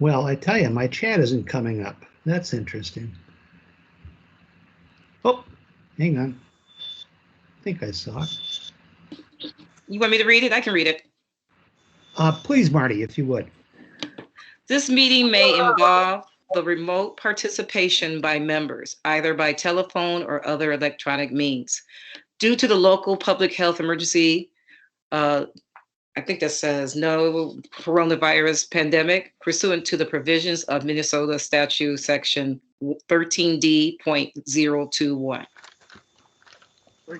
Well, I tell you, my chat isn't coming up. That's interesting. Oh, hang on. I think I saw it. You want me to read it? I can read it. Please, Marty, if you would. This meeting may involve the remote participation by members, either by telephone or other electronic means. Due to the local public health emergency, I think that says no coronavirus pandemic, pursuant to the provisions of Minnesota Statute Section 13D.021.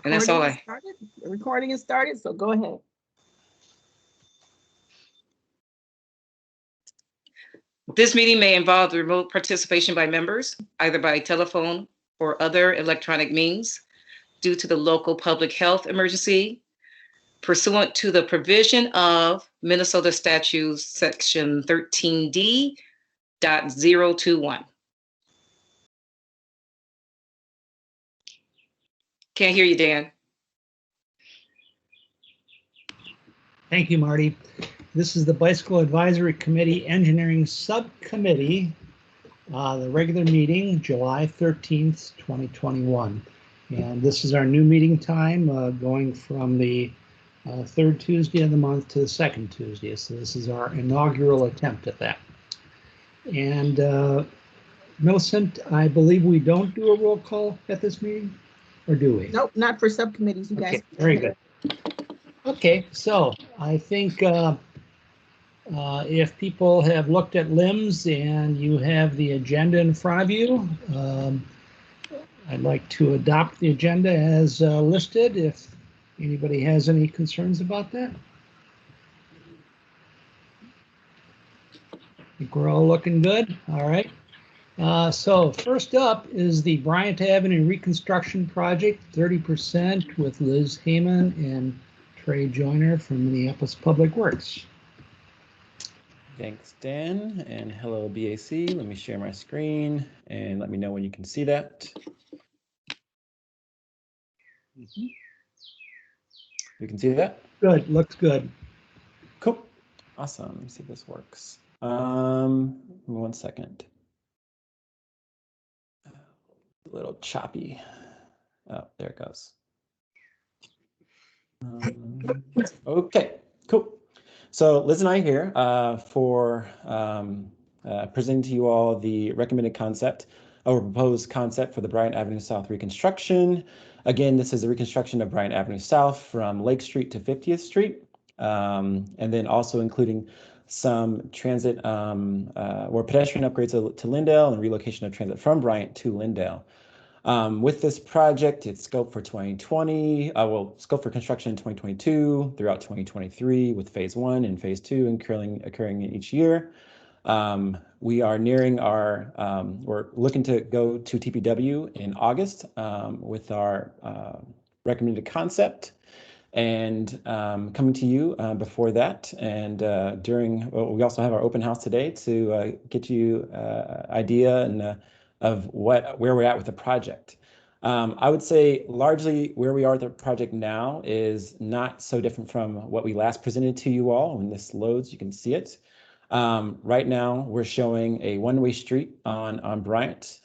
And that's all I. The recording is started, so go ahead. This meeting may involve the remote participation by members, either by telephone or other electronic means, due to the local public health emergency, pursuant to the provision of Minnesota Statute Section 13D.021. Can't hear you, Dan. Thank you, Marty. This is the Bicycle Advisory Committee Engineering Subcommittee, the regular meeting, July 13th, 2021. And this is our new meeting time, going from the third Tuesday of the month to the second Tuesday. So this is our inaugural attempt at that. And Millicent, I believe we don't do a roll call at this meeting, or do we? Nope, not for subcommittees, you guys. Okay, very good. Okay, so I think if people have looked at LIMS and you have the agenda in front of you, I'd like to adopt the agenda as listed. If anybody has any concerns about that. I think we're all looking good. All right. So first up is the Bryant Avenue Reconstruction Project, 30% with Liz Heyman and Trey Joyner from Minneapolis Public Works. Thanks, Dan, and hello, BAC. Let me share my screen and let me know when you can see that. You can see that? Good, looks good. Cool, awesome. Let me see if this works. Give me 1 second. A little choppy. Oh, there it goes. Okay, cool. So Liz and I are here for presenting to you all the recommended concept or proposed concept for the Bryant Avenue South reconstruction. Again, this is a reconstruction of Bryant Avenue South from Lake Street to 50th Street, and then also including some transit or pedestrian upgrades to Lindale and relocation of transit from Bryant to Lindale. With this project, it's scoped for 2020, scope for construction in 2022 throughout 2023 with phase 1 and phase 2 occurring each year. We are nearing our, we're looking to go to TPW in August with our recommended concept and coming to you before that. And we also have our open house today to get you idea and of where we're at with the project. I would say largely where we are with the project now is not so different from what we last presented to you all. When this loads, you can see it. Right now, we're showing a one-way street on Bryant,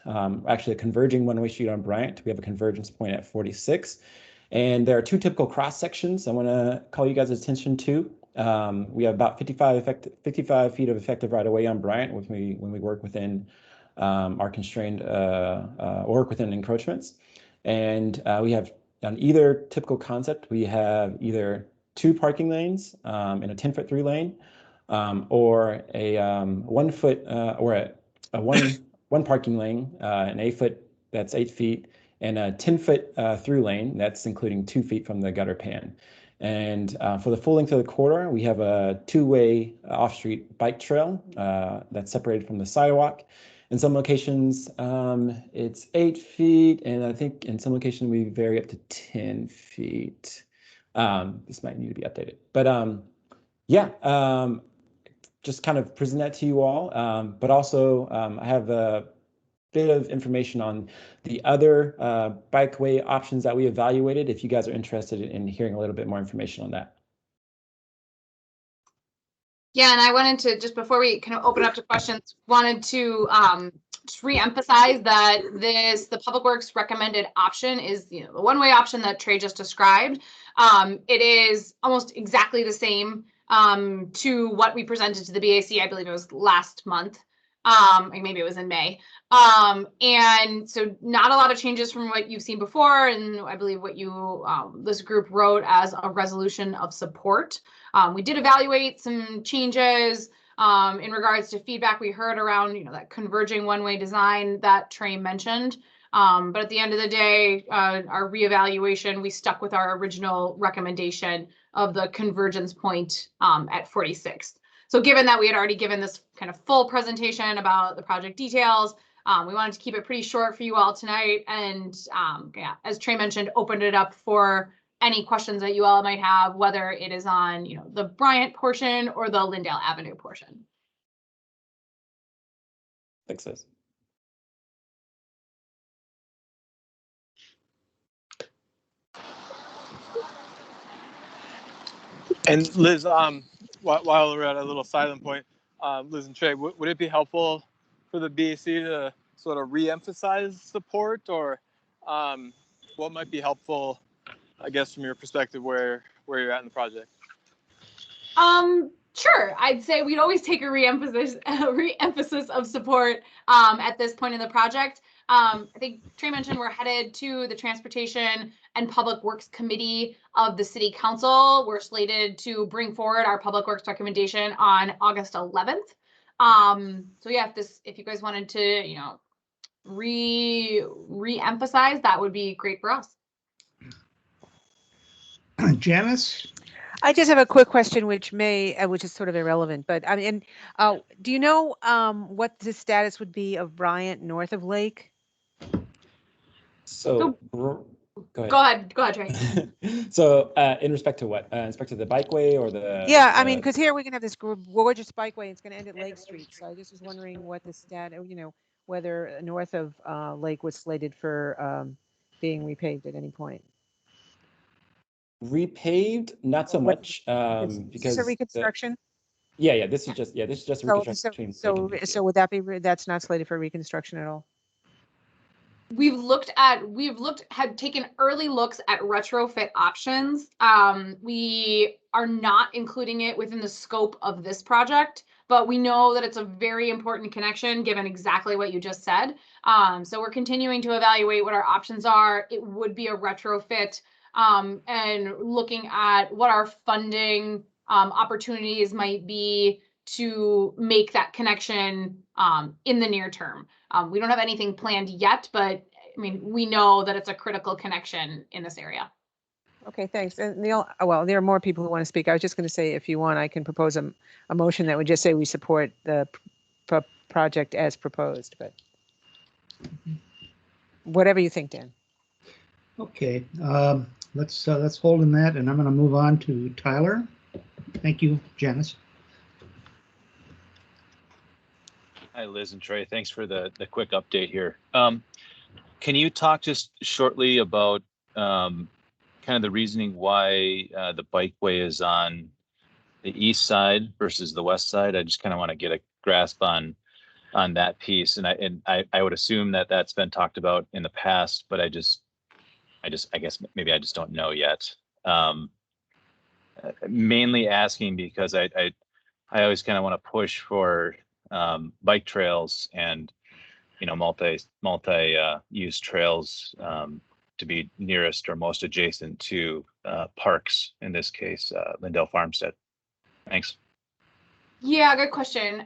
actually a converging one-way street on Bryant. We have a convergence point at 46. And there are two typical cross sections I want to call you guys' attention to. We have about 55 feet of effective right-of-way on Bryant when we work within our constrained work within encroachments. And we have on either typical concept, we have either 2 parking lanes in a 10-foot 3 lane, or a 1 foot or a one parking lane, an 8 foot that's 8 feet, and a 10-foot through lane that's including 2 feet from the gutter pan. And for the full length of the corridor, we have a 2-way off-street bike trail that's separated from the sidewalk. In some locations, it's 8 feet, and I think in some locations we vary up to 10 feet. This might need to be updated, but yeah, just kind of present that to you all. But also, I have a bit of information on the other bikeway options that we evaluated, if you guys are interested in hearing a little bit more information on that. Yeah, and I wanted to, just before we kind of open up to questions, wanted to just reemphasize that the Public Works recommended option is, the one-way option that Trey just described. It is almost exactly the same to what we presented to the BAC. I believe it was last month. Maybe it was in May. And so not a lot of changes from what you've seen before, and I believe what you this group wrote as a resolution of support. We did evaluate some changes in regards to feedback we heard around, that converging one-way design that Trey mentioned. But at the end of the day, our reevaluation, we stuck with our original recommendation of the convergence point at 46th. So given that we had already given this kind of full presentation about the project details, we wanted to keep it pretty short for you all tonight. And yeah, as Trey mentioned, opened it up for any questions that you all might have, whether it is on, the Bryant portion or the Lindale Avenue portion. Thanks, Liz. And Liz, while we're at a little silent point, Liz and Trey, would it be helpful for the BAC to sort of re-emphasize support, or what might be helpful, I guess, from your perspective, where you're at in the project? Sure. I'd say we'd always take a re-emphasis of support at this point in the project. I think Trey mentioned we're headed to the Transportation and Public Works Committee of the City Council. We're slated to bring forward our Public Works recommendation on August 11th. So yeah, if you guys wanted to, re-emphasize, that would be great for us. Janice? I just have a quick question, which is sort of irrelevant, but I mean, do you know what the status would be of Bryant north of Lake? So, Go ahead, Trey. So, in respect to what? In respect to the bikeway or the? Yeah, I mean, because here we can have this gorgeous bikeway. It's going to end at Lake Street. So I just was wondering what the status, whether north of Lake was slated for being repaved at any point. Repaved, not so much, because is this a reconstruction? This is just a reconstruction. So would that be that's not slated for reconstruction at all? Had taken early looks at retrofit options. We are not including it within the scope of this project, but we know that it's a very important connection given exactly what you just said. So we're continuing to evaluate what our options are. It would be a retrofit, and looking at what our funding opportunities might be to make that connection in the near term. We don't have anything planned yet, but I mean, we know that it's a critical connection in this area. Okay, thanks. And Neil, well, there are more people who want to speak. I was just going to say, if you want, I can propose a motion that would just say we support the project as proposed, but whatever you think, Dan. Okay, let's hold in that, and I'm going to move on to Tyler. Thank you, Janice. Hi, Liz and Trey. Thanks for the quick update here. Can you talk just shortly about kind of the reasoning why the bikeway is on the east side versus the west side? I just kind of want to get a grasp on that piece, and I would assume that that's been talked about in the past, but I guess maybe I just don't know yet. Mainly asking because I always kind of want to push for bike trails and multi-use trails to be nearest or most adjacent to parks, in this case Lindale Farmstead. Thanks. Yeah, good question.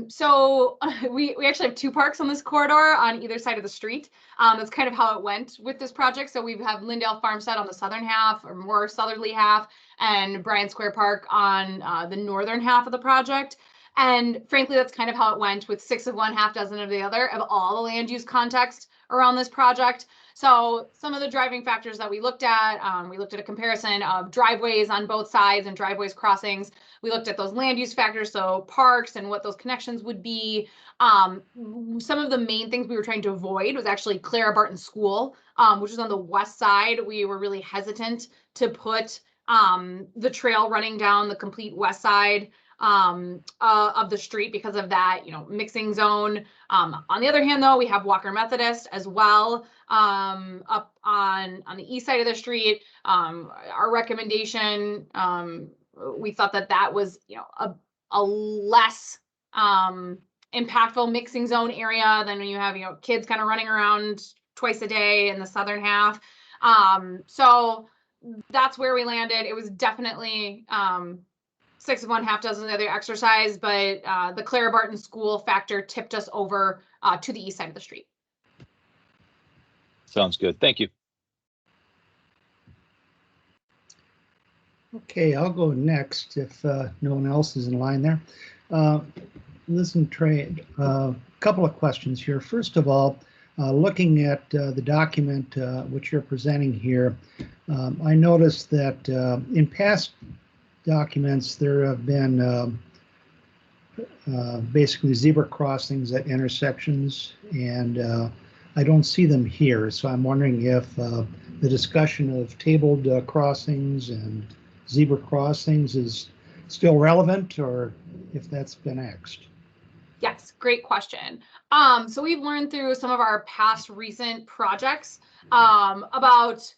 So we actually have two parks on this corridor on either side of the street. That's kind of how it went with this project. So we have Lindale Farmstead on the southern half, or more southerly half, and Bryant Square Park on the northern half of the project. And frankly, that's kind of how it went, with 6 of one, half dozen of the other, of all the land use context around this project. So some of the driving factors that we looked at a comparison of driveways on both sides and driveways crossings. We looked at those land use factors, so parks and what those connections would be. Some of the main things we were trying to avoid was actually Clara Barton School, which is on the west side. We were really hesitant to put the trail running down the complete west side of the street because of that, mixing zone. On the other hand, though, we have Walker Methodist as well, up on the east side of the street. Our recommendation, we thought that was, a less impactful mixing zone area than when you have, kids kind of running around twice a day in the southern half. So that's where we landed. It was definitely 6 of one, half dozen of the other exercise, but the Clara Barton School factor tipped us over to the east side of the street. Sounds good. Thank you. Okay, I'll go next if no one else is in line there. Listen, Trey, a couple of questions here. First of all, looking at the document which you're presenting here, I noticed that in past documents there have been basically zebra crossings at intersections, and I don't see them here. So I'm wondering if the discussion of tabled crossings and zebra crossings is still relevant, or if that's been axed. Yes, great question. So we've learned through some of our past recent projects about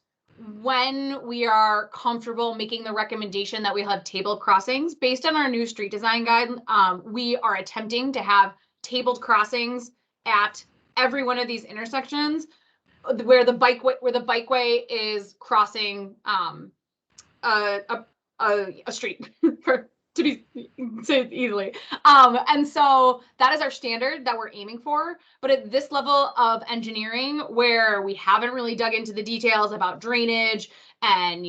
when we are comfortable making the recommendation that we have tabled crossings. Based on our new street design guide, we are attempting to have tabled crossings at every one of these intersections where the bikeway is crossing a street to be said easily. And so that is our standard that we're aiming for. But at this level of engineering, where we haven't really dug into the details about drainage and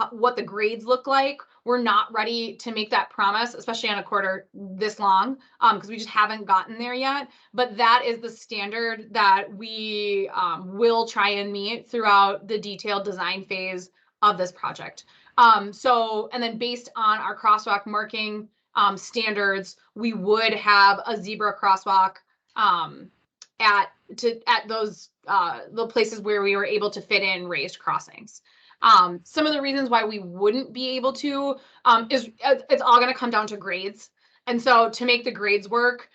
what the grades look like, we're not ready to make that promise, especially on a quarter this long, because we just haven't gotten there yet. But that is the standard that we will try and meet throughout the detailed design phase of this project. And then based on our crosswalk marking standards, we would have a zebra crosswalk at those the places where we were able to fit in raised crossings. Some of the reasons why we wouldn't be able to is it's all going to come down to grades. And so to make the grades work,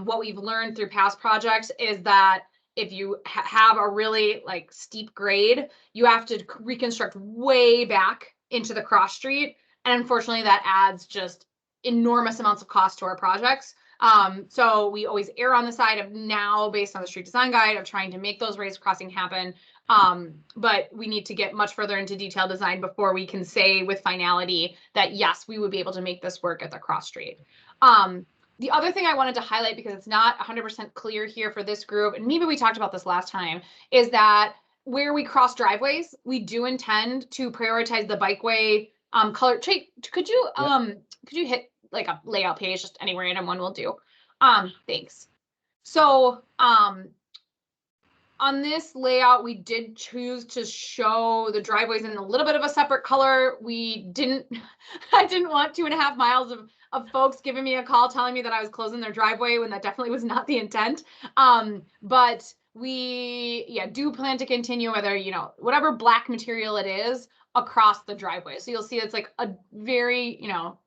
what we've learned through past projects is that if you have a really steep grade, you have to reconstruct way back into the cross street. And unfortunately, that adds just enormous amounts of cost to our projects. So we always err on the side of now, based on the street design guide, of trying to make those raised crossing happen. But we need to get much further into detailed design before we can say with finality that yes, we would be able to make this work at the cross street. The other thing I wanted to highlight, because it's not 100% clear here for this group, and maybe we talked about this last time, is that where we cross driveways, we do intend to prioritize the bikeway color. Trey, could you hit a layout page, just any random one will do. Thanks. So on this layout, we did choose to show the driveways in a little bit of a separate color. I didn't want 2.5 miles of folks giving me a call telling me that I was closing their driveway when that definitely was not the intent. But we do plan to continue whether, whatever black material it is across the driveway. So you'll see it's like a very,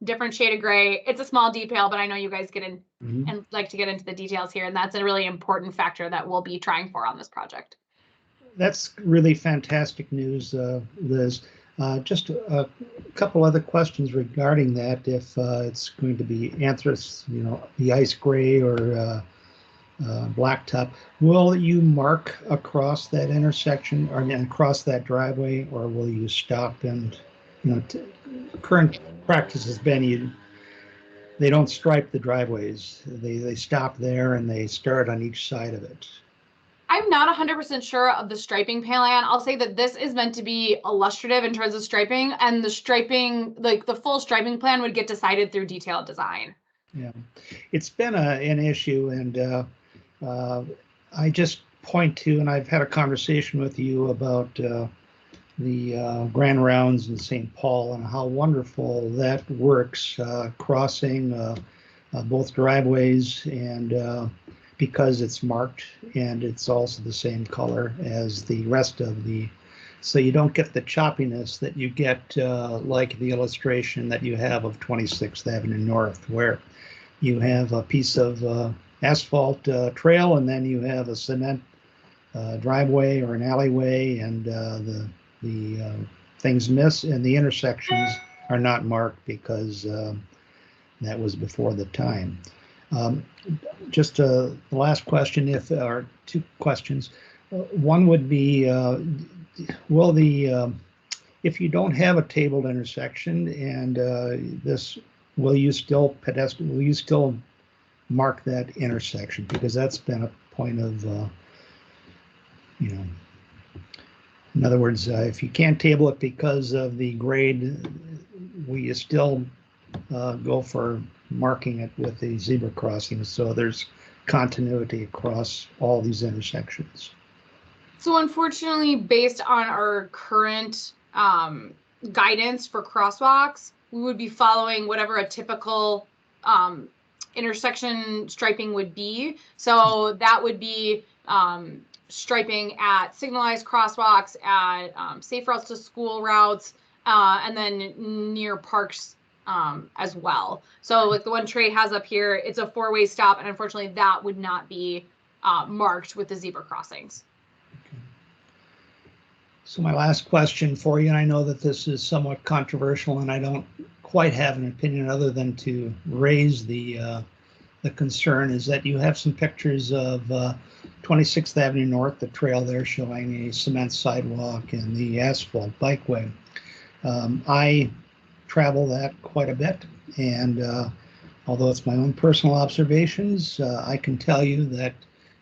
different shade of gray. It's a small detail, but I know you guys get in and like to get into the details here. And that's a really important factor that we'll be trying for on this project. That's really fantastic news, Liz. Just a couple other questions regarding that. If it's going to be anthracite, the ice gray or blacktop, will you mark across that intersection or across that driveway, or will you stop and, current practice has been they don't stripe the driveways. They stop there and they start on each side of it. I'm not 100% sure of the striping plan. I'll say that this is meant to be illustrative in terms of striping, and the striping, the full striping plan would get decided through detailed design. Yeah, it's been an issue, and I just point to, and I've had a conversation with you about the Grand Rounds in St. Paul and how wonderful that works, crossing both driveways, and because it's marked and it's also the same color as the rest of the so you don't get the choppiness that you get like the illustration that you have of 26th Avenue North, where you have a piece of asphalt trail, and then you have a cement driveway or an alleyway, and the things miss, and the intersections are not marked because that was before the time. Just the last question, or two questions. One would be, will if you don't have a tabled intersection and will you still mark that intersection? Because that's been a point of, in other words, if you can't table it because of the grade, will you still go for marking it with the zebra crossings so there's continuity across all these intersections? So unfortunately, based on our current guidance for crosswalks, we would be following whatever a typical intersection striping would be. So that would be striping at signalized crosswalks, at safe routes to school routes, and then near parks as well. So like the one Trey has up here, it's a 4-way stop, and unfortunately that would not be marked with the zebra crossings. So my last question for you, and I know that this is somewhat controversial and I don't quite have an opinion other than to raise the concern, is that you have some pictures of 26th Avenue North, the trail there showing a cement sidewalk and the asphalt bikeway. I travel that quite a bit, and although it's my own personal observations, I can tell you that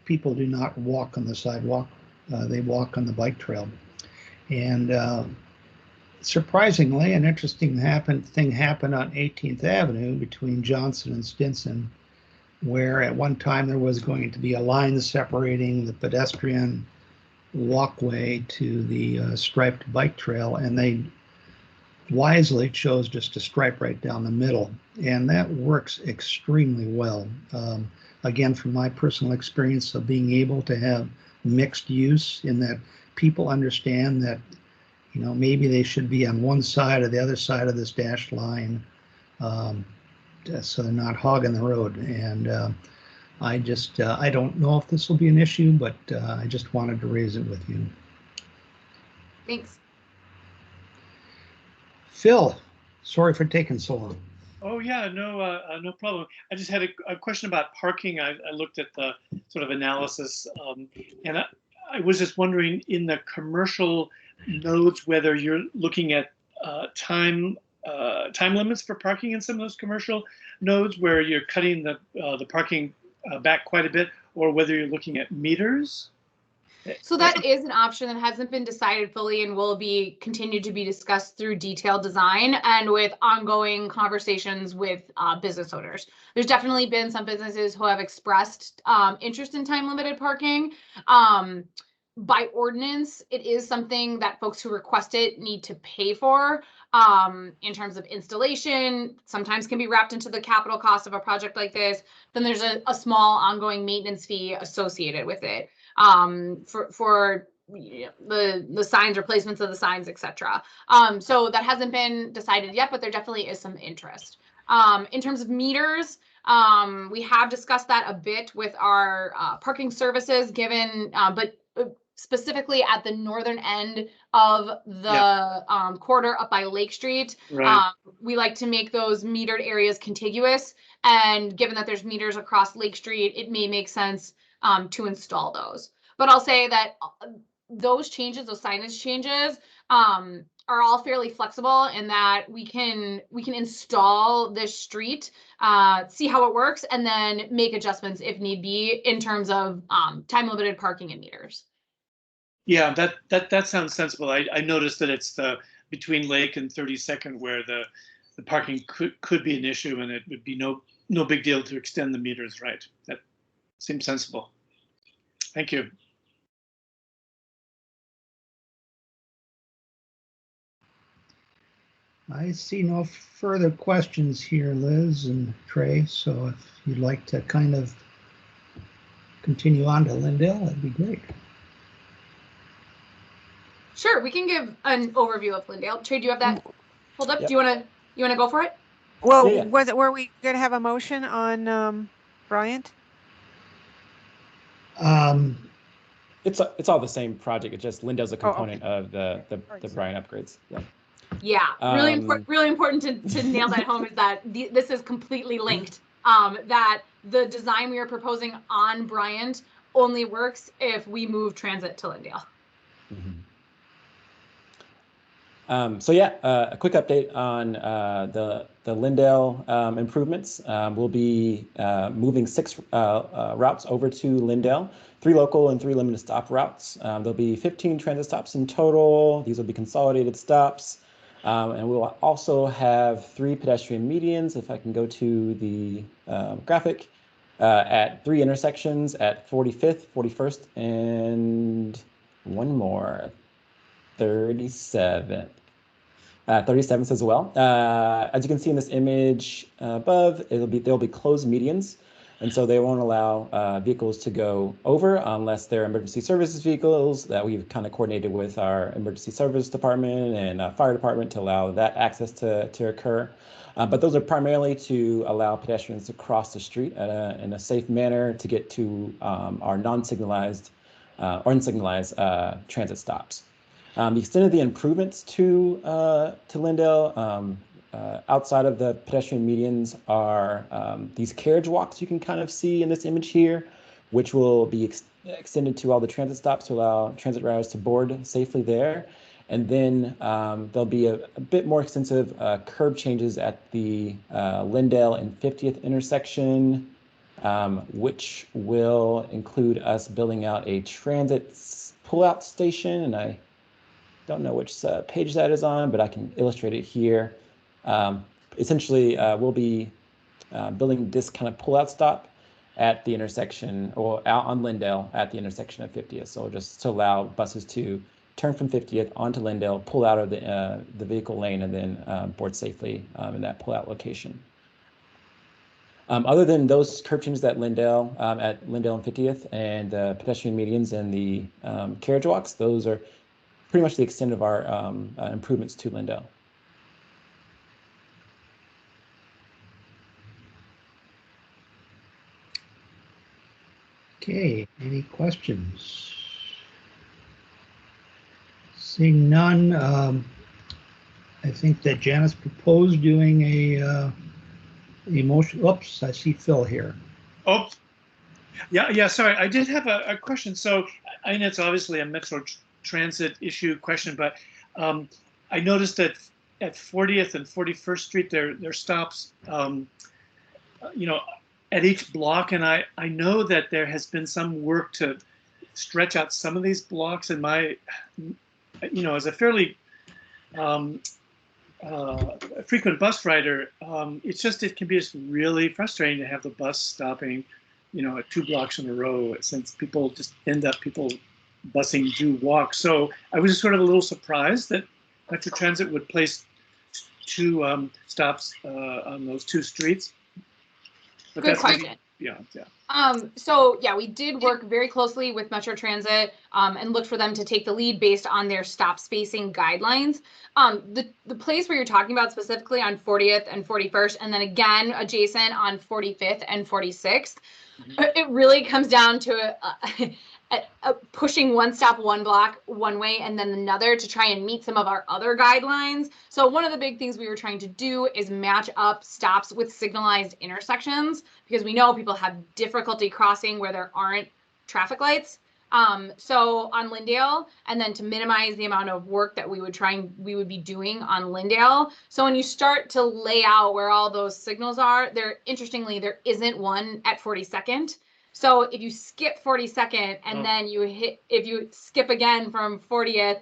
people do not walk on the sidewalk, they walk on the bike trail. And surprisingly, an interesting thing happened on 18th Avenue between Johnson and Stinson, where at one time there was going to be a line separating the pedestrian walkway to the striped bike trail, and they wisely chose just to stripe right down the middle, and that works extremely well. Again, from my personal experience of being able to have mixed use, in that people understand that, maybe they should be on one side or the other side of this dashed line, so they're not hogging the road. And I don't know if this will be an issue, but I just wanted to raise it with you. Thanks. Phil, sorry for taking so long. Oh yeah, no problem. I just had a question about parking. I looked at the sort of analysis, and I was just wondering, in the commercial nodes, whether you're looking at time limits for parking in some of those commercial nodes, where you're cutting the parking back quite a bit, or whether you're looking at meters. So that is an option that hasn't been decided fully and will be continued to be discussed through detailed design and with ongoing conversations with business owners. There's definitely been some businesses who have expressed interest in time limited parking. By ordinance, it is something that folks who request it need to pay for. In terms of installation, sometimes can be wrapped into the capital cost of a project like this. Then there's a small ongoing maintenance fee associated with it. For the signs, replacements of the signs, etc. So that hasn't been decided yet, but there definitely is some interest. In terms of meters, we have discussed that a bit with our parking services, but specifically at the northern end of the corridor up by Lake Street. Right. We like to make those metered areas contiguous, and given that there's meters across Lake Street, it may make sense to install those. But I'll say that those changes, those signage changes, are all fairly flexible in that we can install this street, see how it works, and then make adjustments if need be in terms of time limited parking and meters. Yeah, that sounds sensible. I noticed that it's between Lake and 32nd where the parking could be an issue, and it would be no big deal to extend the meters, right? That seems sensible. Thank you. I see no further questions here, Liz and Trey, so if you'd like to kind of continue on to Lindell, that'd be great. Sure, we can give an overview of Lindale. Trey, do you have that pulled up? Yep. Do you wanna go for it? Well, Yeah, yeah. were we gonna have a motion on Bryant? Um, It's all the same project. It's just Lindale's a Oh, okay. component of the Alright, the so- Bryan upgrades. Yeah. Yeah, really important. Um, Really important to nail that home is that this is completely linked. That the design we are proposing on Bryant only works if we move transit to Lindale. So yeah, a quick update on the Lindale improvements. We'll be moving 6 routes over to Lindale, 3 local and 3 limited stop routes. There'll be 15 transit stops in total. These will be consolidated stops. And we'll also have 3 pedestrian medians, if I can go to the graphic, at 3 intersections at 45th, 41st, and one more, 37th. 37th as well. As you can see in this image above, there'll be closed medians, and so they won't allow vehicles to go over unless they're emergency services vehicles that we've kind of coordinated with our emergency service department and fire department to allow that access to occur. But those are primarily to allow pedestrians to cross the street in a safe manner to get to our non-signalized or unsignalized transit stops. The extent of the improvements to Lindale outside of the pedestrian medians are these carriage walks you can kind of see in this image here, which will be extended to all the transit stops to allow transit riders to board safely there. And then there'll be a bit more extensive curb changes at the Lindale and 50th intersection, which will include us building out a transit pull-out station. And I don't know which page that is on, but I can illustrate it here. Essentially, we'll be building this kind of pull-out stop at the intersection, or out on Lindale at the intersection of 50th. So just to allow buses to turn from 50th onto Lindale, pull out of the vehicle lane, and then board safely in that pull-out location. Other than those curb changes at Lindale and 50th, and the pedestrian medians and the carriage walks, those are pretty much the extent of our improvements to Lindale. okay, any questions? Seeing none, I think that Janice proposed doing a motion. Oops, I see Phil here. Oh, yeah. Sorry, I did have a question. So I know it's obviously a Metro Transit issue question, but I noticed that at 40th and 41st Street, there stops, at each block, and I know that there has been some work to stretch out some of these blocks. And as a fairly frequent bus rider, it can be just really frustrating to have the bus stopping, at 2 blocks in a row, since people just end up busing do walk. So I was just sort of a little surprised that Metro Transit would place 2 stops on those 2 streets. But Good question. Yeah. So yeah, we did work very closely with Metro Transit and looked for them to take the lead based on their stop spacing guidelines. The place where you're talking about specifically on 40th and 41st, and then again adjacent on 45th and 46th, it really comes down to pushing one stop, one block, one way, and then another to try and meet some of our other guidelines. So one of the big things we were trying to do is match up stops with signalized intersections, because we know people have difficulty crossing where there aren't traffic lights. So on Lindale, and then to minimize the amount of work that we would be doing on Lindale. So when you start to lay out where all those signals are, interestingly, there isn't one at 42nd. So if you skip 42nd and then if you skip again from 40th,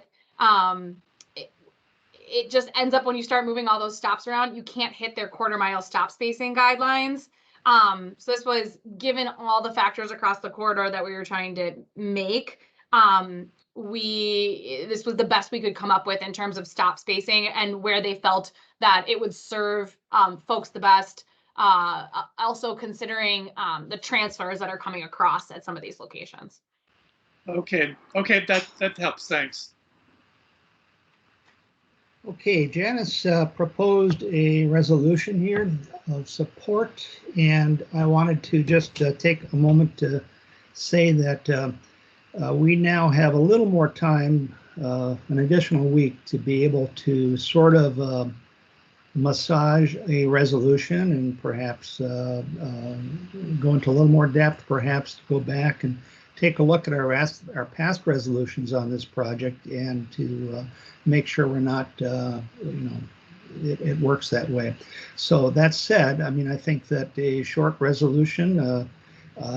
it just ends up when you start moving all those stops around, you can't hit their quarter-mile stop spacing guidelines. So this was, given all the factors across the corridor that we were trying to make, this was the best we could come up with in terms of stop spacing and where they felt that it would serve folks the best. Also considering the transfers that are coming across at some of these locations. Okay, that helps. Thanks. Okay, Janice proposed a resolution here of support, and I wanted to just take a moment to say that we now have a little more time, an additional week, to be able to sort of massage a resolution and perhaps go into a little more depth, perhaps to go back and take a look at our past resolutions on this project and to make sure we're not, it works that way. So that said, I mean, I think that a short resolution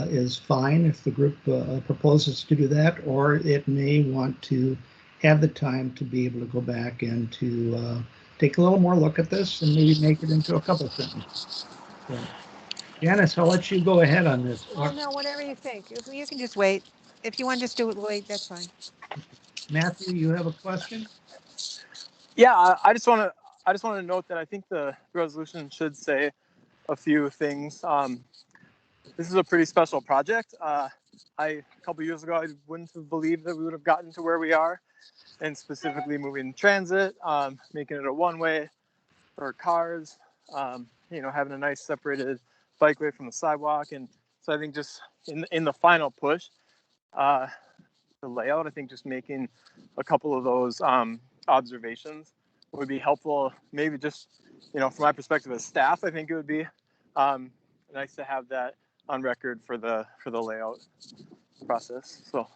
is fine if the group proposes to do that, or it may want to have the time to be able to go back and to take a little more look at this and maybe make it into a couple of things. So, Janice, I'll let you go ahead on this. Oh, no, whatever you think. You can just wait. If you want to just do it late, that's fine. Matthew, you have a question? Yeah, I just want to note that I think the resolution should say a few things. This is a pretty special project. A couple years ago, I wouldn't have believed that we would have gotten to where we are, and specifically moving transit, making it a one-way for cars, having a nice separated bikeway from the sidewalk. And so I think just in the final push, the layout, I think just making a couple of those observations would be helpful. Maybe just, from my perspective as staff, I think it would be nice to have that on record for the layout process. So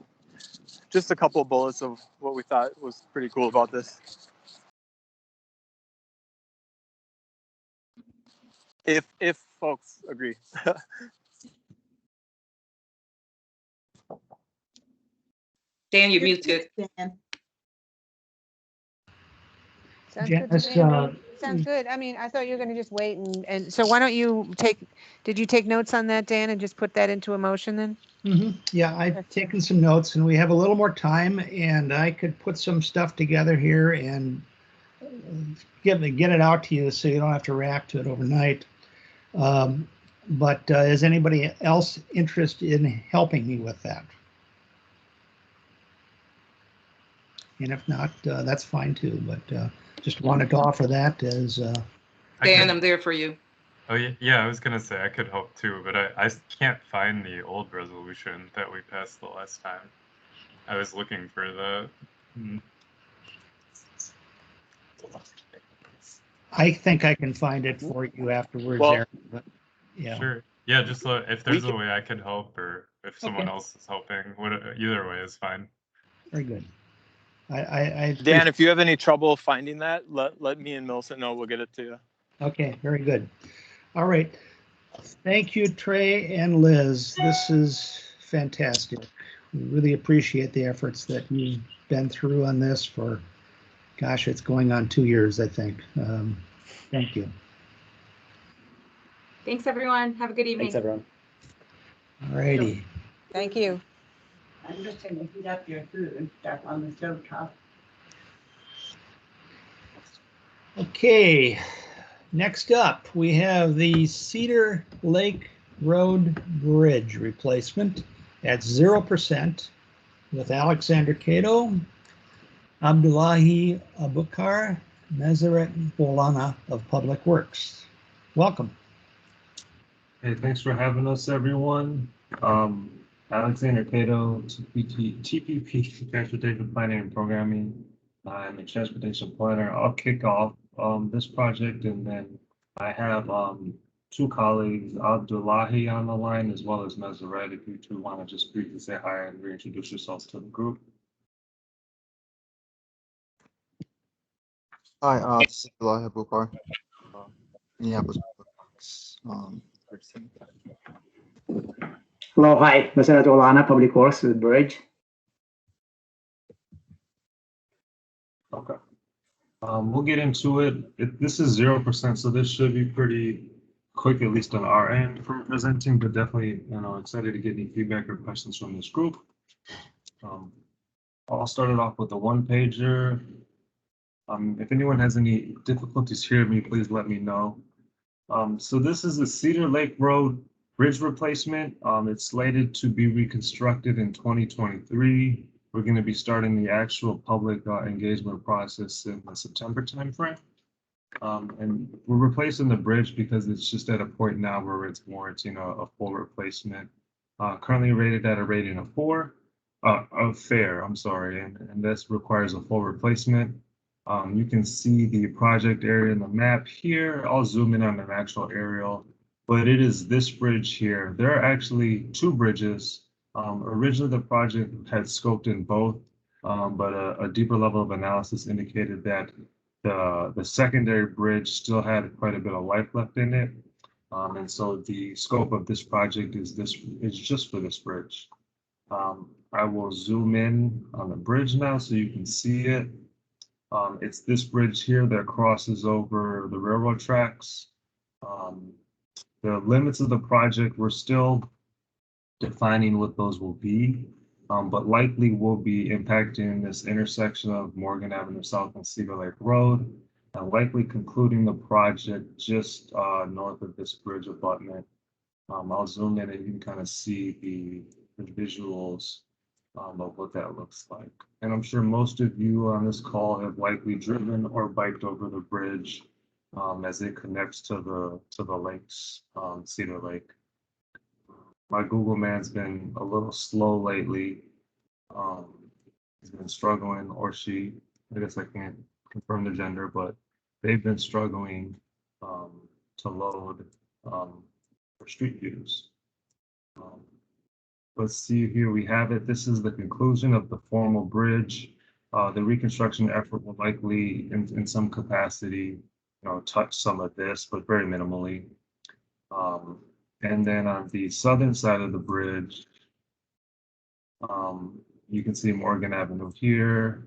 just a couple of bullets of what we thought was pretty cool about this. If folks agree. Dan, you're muted. Sounds good Janice, to me. Sounds good. I mean, I thought you were going to just wait and so why don't you did you take notes on that, Dan, and just put that into a motion then? Yeah, I've taken some notes and we have a little more time and I could put some stuff together here and get it out to you so you don't have to react to it overnight. But is anybody else interested in helping me with that? And if not, that's fine too, but just wanted to offer that as Dan, I'm there for you. Oh yeah, I was gonna say I could help too, but I can't find the old resolution that we passed the last time. I was looking for the. I think I can find it for you afterwards, Well, Aaron, but yeah. Sure. Yeah, just if there's a way I could help, or if someone else is helping, either way is fine. Very good. I Dan, if you have any trouble finding that, let me and Millicent know. We'll get it to you. Okay, very good. All right. Thank you, Trey and Liz. This is fantastic. We really appreciate the efforts that you've been through on this for, gosh, it's going on 2 years, I think. Thank you. Thanks, everyone. Have a good evening. Thanks, everyone. All righty. Thank you. I'm just going to heat up your food and stuff on the stove top. Okay, next up, we have the Cedar Lake Road Bridge replacement at 0% with Alexander Cato, Abdullahi Abukar, Nazareth Bolana of Public Works. Welcome. Hey, thanks for having us, everyone. Alexander Cato, TPP, Transportation Planning and Programming. I'm a transportation planner. I'll kick off this project, and then I have two colleagues, Abdullahi on the line, as well as Nazareth, if you two want to just briefly say hi and reintroduce yourselves to the group. Hi, this is Abdullahi Abukar, Minneapolis. Hello, hi, Nazareth Olana, Public Works with Bridge. Okay. We'll get into it. This is 0%, so this should be pretty quick, at least on our end from presenting, but definitely, excited to get any feedback or questions from this group. I'll start it off with a one-pager. If anyone has any difficulties hearing me, please let me know. So this is the Cedar Lake Road Bridge replacement. It's slated to be reconstructed in 2023. We're going to be starting the actual public engagement process in the September timeframe. And we're replacing the bridge because it's just at a point now where it's warranting a full replacement. Currently rated at a rating of 4, of fair, I'm sorry, and this requires a full replacement. You can see the project area in the map here. I'll zoom in on an actual aerial, but it is this bridge here. There are actually 2 bridges. Originally, the project had scoped in both, but a deeper level of analysis indicated that the secondary bridge still had quite a bit of life left in it. And so the scope of this project is just for this bridge. I will zoom in on the bridge now so you can see it. It's this bridge here that crosses over the railroad tracks. The limits of the project, we're still defining what those will be, but likely will be impacting this intersection of Morgan Avenue South and Cedar Lake Road, and likely concluding the project just north of this bridge abutment. I'll zoom in and you can kind of see the visuals of what that looks like. And I'm sure most of you on this call have likely driven or biked over the bridge as it connects to the lakes, Cedar Lake. My Google man's been a little slow lately. He's been struggling, or she, I guess I can't confirm the gender, but they've been struggling to load for street views. Let's see, here we have it. This is the conclusion of the formal bridge. The reconstruction effort will likely, in some capacity, touch some of this, but very minimally. And then on the southern side of the bridge, you can see Morgan Avenue here.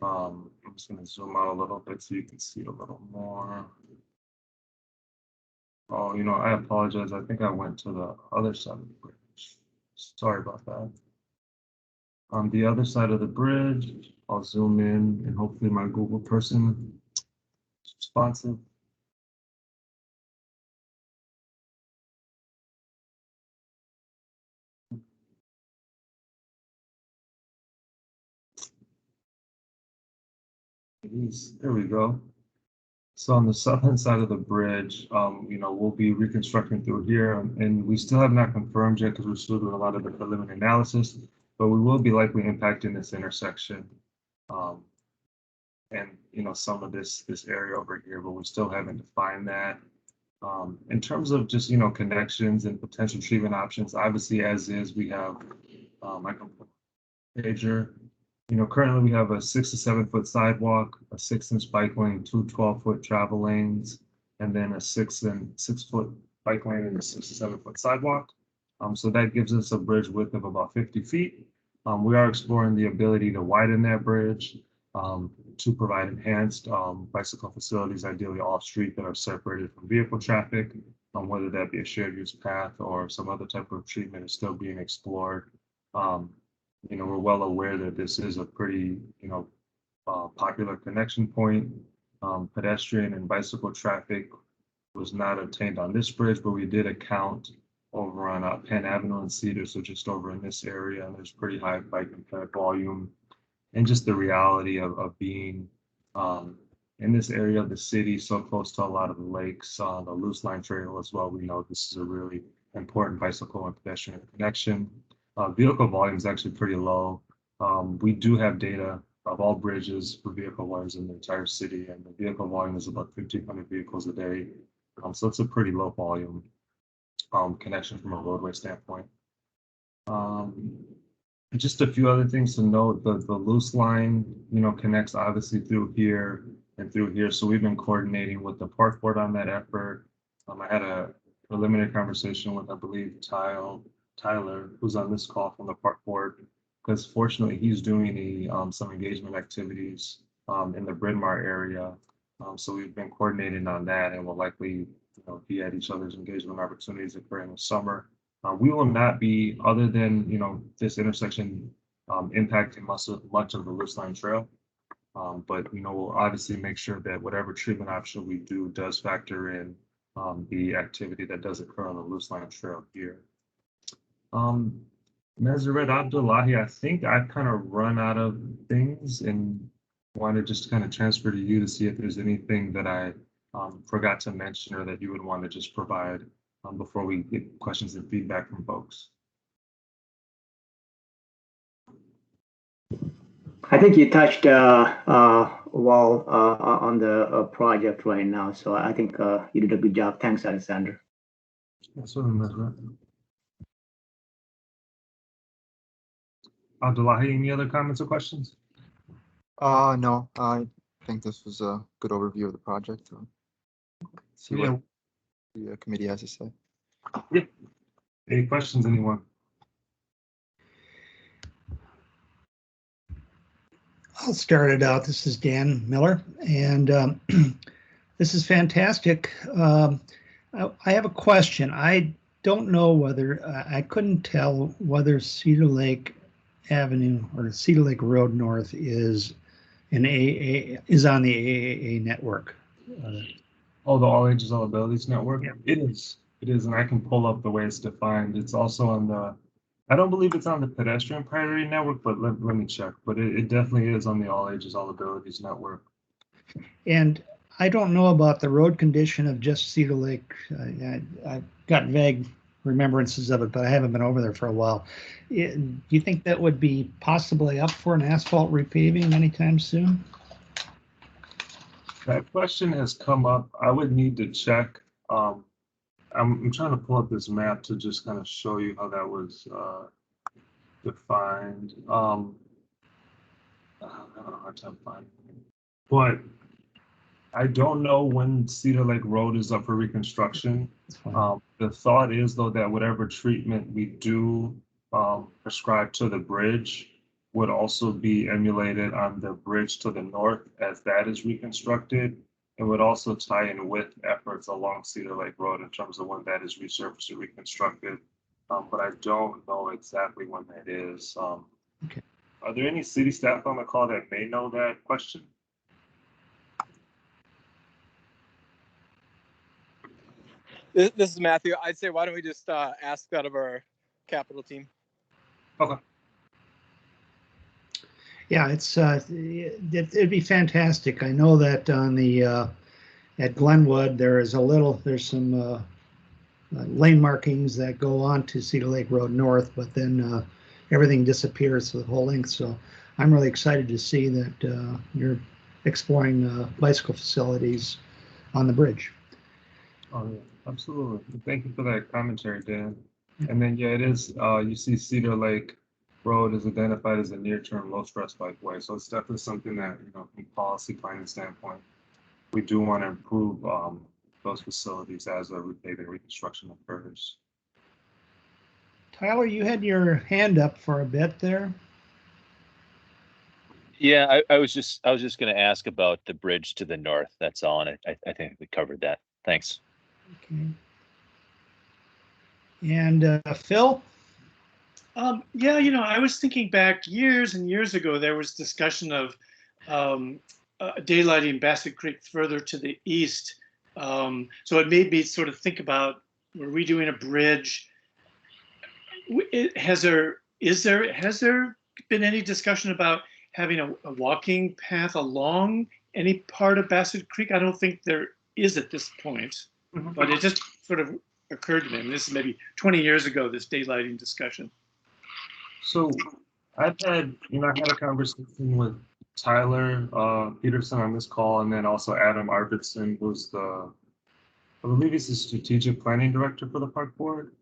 I'm just going to zoom out a little bit so you can see a little more. Oh, I apologize. I think I went to the other side of the bridge. Sorry about that. On the other side of the bridge, I'll zoom in and hopefully my Google person is responsive. There we go. So on the southern side of the bridge, we'll be reconstructing through here, and we still have not confirmed yet because we're still doing a lot of the preliminary analysis, but we will be likely impacting this intersection and some of this area over here, but we still haven't defined that. In terms of just connections and potential treatment options, obviously as is we have my pager. Currently we have a 6 to 7 foot sidewalk, a 6-inch bike lane, 2 12-foot travel lanes, and then a 6 foot bike lane and a 6 to 7 foot sidewalk. So that gives us a bridge width of about 50 feet. We are exploring the ability to widen that bridge to provide enhanced bicycle facilities, ideally off street, that are separated from vehicle traffic, whether that be a shared use path or some other type of treatment is still being explored. We're well aware that this is a pretty, popular connection point. Pedestrian and bicycle traffic was not obtained on this bridge, but we did account over on Penn Avenue and Cedar, so just over in this area, and there's pretty high bike and ped volume. And just the reality of being in this area of the city, so close to a lot of the lakes, the loose line trail as well. We know this is a really important bicycle and pedestrian connection. Vehicle volume is actually pretty low. We do have data of all bridges for vehicle volumes in the entire city, and the vehicle volume is about 1,500 vehicles a day. So it's a pretty low volume connection from a roadway standpoint. Just a few other things to note, the loose line, connects obviously through here and through here. So we've been coordinating with the park board on that effort. I had a preliminary conversation with, I believe, Tyler, who's on this call from the park board, because fortunately he's doing some engagement activities in the Bryn Mawr area. So we've been coordinating on that, and we'll likely be at each other's engagement opportunities occurring this summer. We will not be, other than this intersection impacting much of the loose line trail, but we'll obviously make sure that whatever treatment option we do does factor in the activity that does occur on the loose line trail here. Meseret Abdullahi, I think I've kind of run out of things and wanted just to kind of transfer to you to see if there's anything that I forgot to mention or that you would want to just provide before we get questions and feedback from folks. I think you touched well on the project right now, so I think you did a good job. Thanks, Alexander. That's what I'm Meseret. Abdullahi, any other comments or questions? No, I think this was a good overview of the project. See what the committee has to say. Yeah. Any questions, anyone? I'll start it out. This is Dan Miller, and this is fantastic. I have a question. I don't know whether I couldn't tell whether Cedar Lake Avenue or Cedar Lake Road North is on the AAA network. Oh, the All Ages, All Abilities Network? Yeah. It is. It is, and I can pull up the way it's defined. It's also on the, I don't believe it's on the Pedestrian Priority Network, but let me check. But it definitely is on the All Ages, All Abilities Network. And I don't know about the road condition of just Cedar Lake. I've got vague remembrances of it, but I haven't been over there for a while. Do you think that would be possibly up for an asphalt repaving anytime soon? That question has come up. I would need to check. I'm trying to pull up this map to just kind of show you how that was defined. I'm having a hard time finding it. But I don't know when Cedar Lake Road is up for reconstruction. The thought is, though, that whatever treatment we do prescribe to the bridge would also be emulated on the bridge to the north as that is reconstructed. It would also tie in with efforts along Cedar Lake Road in terms of when that is resurfaced or reconstructed. But I don't know exactly when that is. Okay. Are there any city staff on the call that may know that question? This is Matthew. I'd say, why don't we just ask that of our capital team? Okay. Yeah, it'd be fantastic. I know that on the at Glenwood there's some lane markings that go on to Cedar Lake Road North, but then everything disappears the whole length. So I'm really excited to see that you're exploring bicycle facilities on the bridge. Oh, yeah, absolutely. Thank you for that commentary, Dan. And then, yeah, it is, you see Cedar Lake Road is identified as a near-term low-stress bikeway. So it's definitely something that, from policy planning standpoint, we do want to improve those facilities as a repaving reconstruction occurs. Tyler, you had your hand up for a bit there. Yeah, I was just going to ask about the bridge to the north. That's all, and I think we covered that. Thanks. Okay. And Phil? Yeah, I was thinking back years and years ago, there was discussion of daylighting Bassett Creek further to the east. So it made me sort of think about, were we doing a bridge? Has there been any discussion about having a walking path along any part of Bassett Creek? I don't think there is at this point, but it just sort of occurred to me. And this is maybe 20 years ago, this daylighting discussion. So I've had, I had a conversation with Tyler Peterson on this call, and then also Adam Arvidsson, who's I believe he's the strategic planning director for the park board,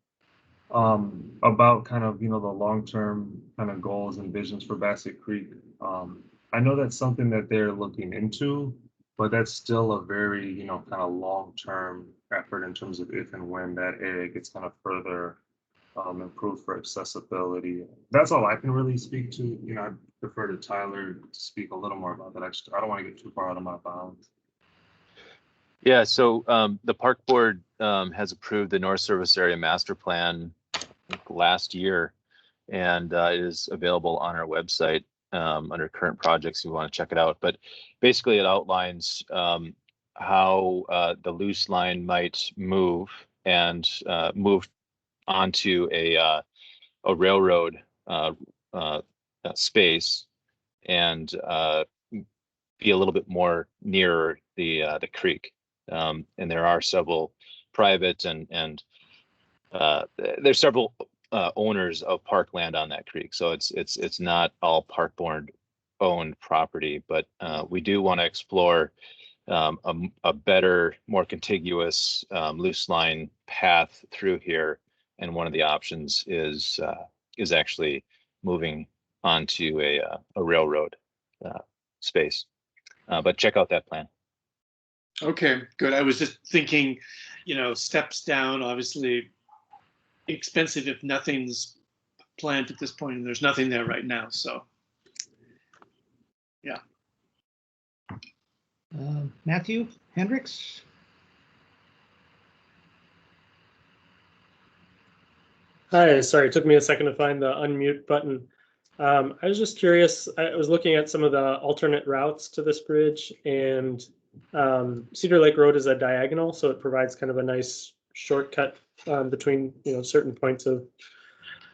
about kind of, the long-term kind of goals and visions for Bassett Creek. I know that's something that they're looking into, but that's still a very, kind of long-term effort in terms of if and when that area gets kind of further improved for accessibility. That's all I can really speak to. I prefer to Tyler to speak a little more about that. I don't want to get too far out of my bounds. Yeah, so the park board has approved the North Service Area Master Plan last year, and it is available on our website under current projects if you want to check it out. But basically it outlines how the loose line might move and move onto a railroad space and be a little bit more nearer the creek. And there are several private and there's several owners of parkland on that creek, so it's not all park board owned property, but we do want to explore a better, more contiguous loose line path through here, and one of the options is actually moving onto a railroad space. But check out that plan. Okay, good. I was just thinking, steps down, obviously expensive if nothing's planned at this point, and there's nothing there right now. So, yeah. Matthew Hendricks. Hi, sorry, it took me a second to find the unmute button. I was just curious, I was looking at some of the alternate routes to this bridge, and Cedar Lake Road is a diagonal, so it provides kind of a nice shortcut between certain points of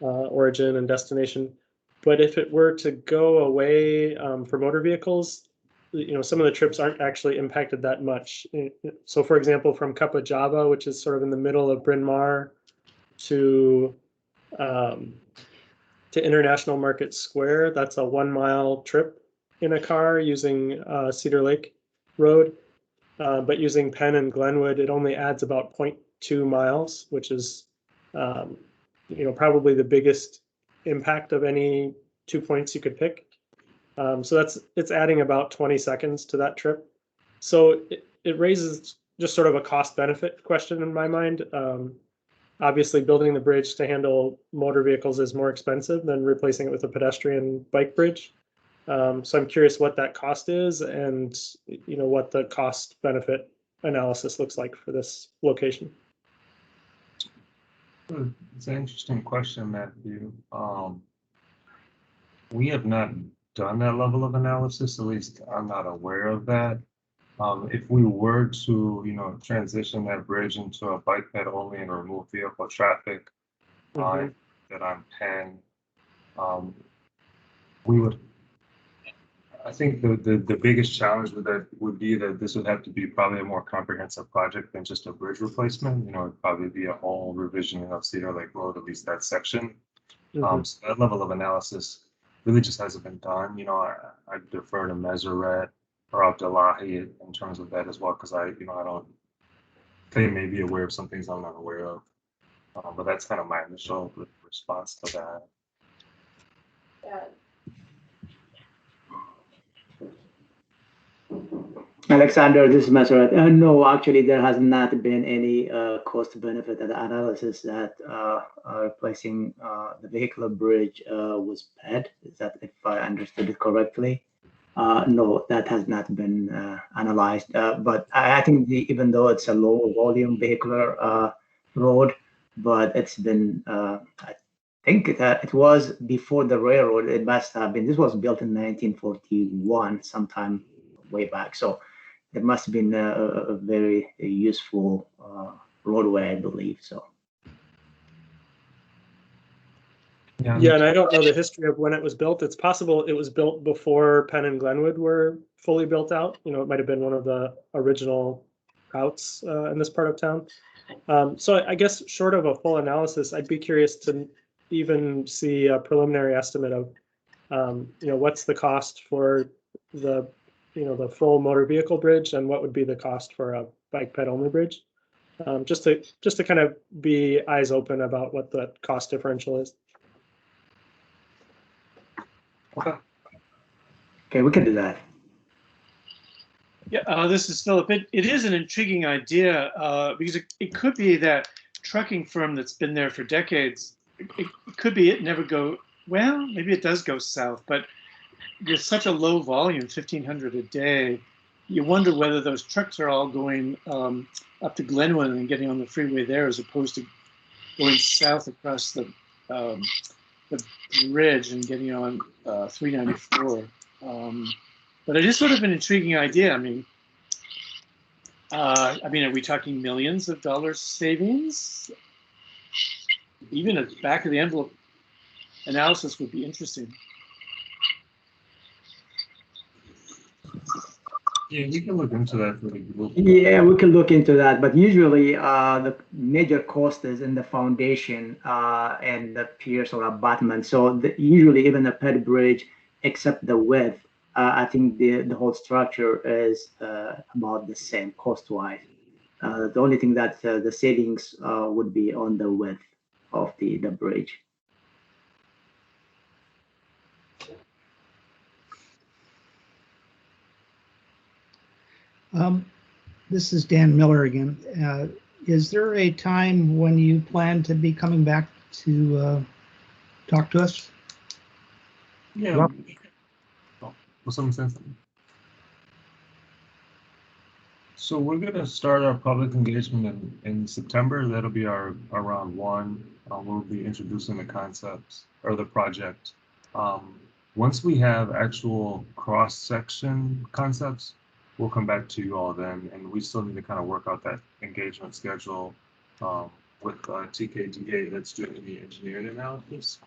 origin and destination. But if it were to go away for motor vehicles, some of the trips aren't actually impacted that much. So for example, from Kappa Java, which is sort of in the middle of Bryn Mawr, to International Market Square, that's a 1 mile trip in a car using Cedar Lake Road. But using Penn and Glenwood, it only adds about 0.2 miles, which is probably the biggest impact of any 2 points you could pick. So it's adding about 20 seconds to that trip. So it raises just sort of a cost benefit question in my mind. Obviously, building the bridge to handle motor vehicles is more expensive than replacing it with a pedestrian bike bridge. So I'm curious what that cost is, and what the cost benefit analysis looks like for this location. It's an interesting question, Matthew. We have not done that level of analysis, at least I'm not aware of that. If we were to, transition that bridge into a bike ped only and remove vehicle traffic, that on Penn, we would. I think the biggest challenge with that would be that this would have to be probably a more comprehensive project than just a bridge replacement. It'd probably be a whole revision of Cedar Lake Road, at least that section. So that level of analysis really just hasn't been done. I defer to Meseret or Abdullahi in terms of that as well, because I don't. They may be aware of some things I'm not aware of, but that's kind of my initial response to that. Alexander, this is Meseret. No, actually, there has not been any cost benefit analysis that replacing the vehicular bridge was PED. Is that, if I understood it correctly? No, that has not been analyzed. But I think even though it's a low volume vehicular road, but it's been, I think it was before the railroad. It must have been, this was built in 1941, sometime way back. So it must have been a very useful roadway, I believe. So. Yeah, and I don't know the history of when it was built. It's possible it was built before Penn and Glenwood were fully built out. It might have been one of the original routes in this part of town. So I guess short of a full analysis, I'd be curious to even see a preliminary estimate of, what's the cost for the full motor vehicle bridge, and what would be the cost for a bike ped only bridge, just to kind of be eyes open about what the cost differential is. Okay, we can do that. Yeah, this is Philip. It is an intriguing idea because it could be that trucking firm that's been there for decades, it could be it never go, well, maybe it does go south, but there's such a low volume, 1,500 a day. You wonder whether those trucks are all going up to Glenwood and getting on the freeway there, as opposed to going south across the bridge and getting on 394. But it is sort of an intriguing idea. Are we talking millions of dollars savings? Even at the back of the envelope analysis would be interesting. Yeah, we can look into that for the group. Yeah, we can look into that, but usually the major cost is in the foundation and the piers or abutment. So usually even a ped bridge, except the width, I think the whole structure is about the same cost-wise. The only thing that the savings would be on the width of the bridge. This is Dan Miller again. Is there a time when you plan to be coming back to talk to us? Yeah. Well, Was someone saying something? So we're gonna start our public engagement in September. That'll be our round one. We'll be introducing the concepts or the project. Once we have actual cross-section concepts, we'll come back to you all then, and we still need to kind of work out that engagement schedule with TKDA that's doing the engineering analysis.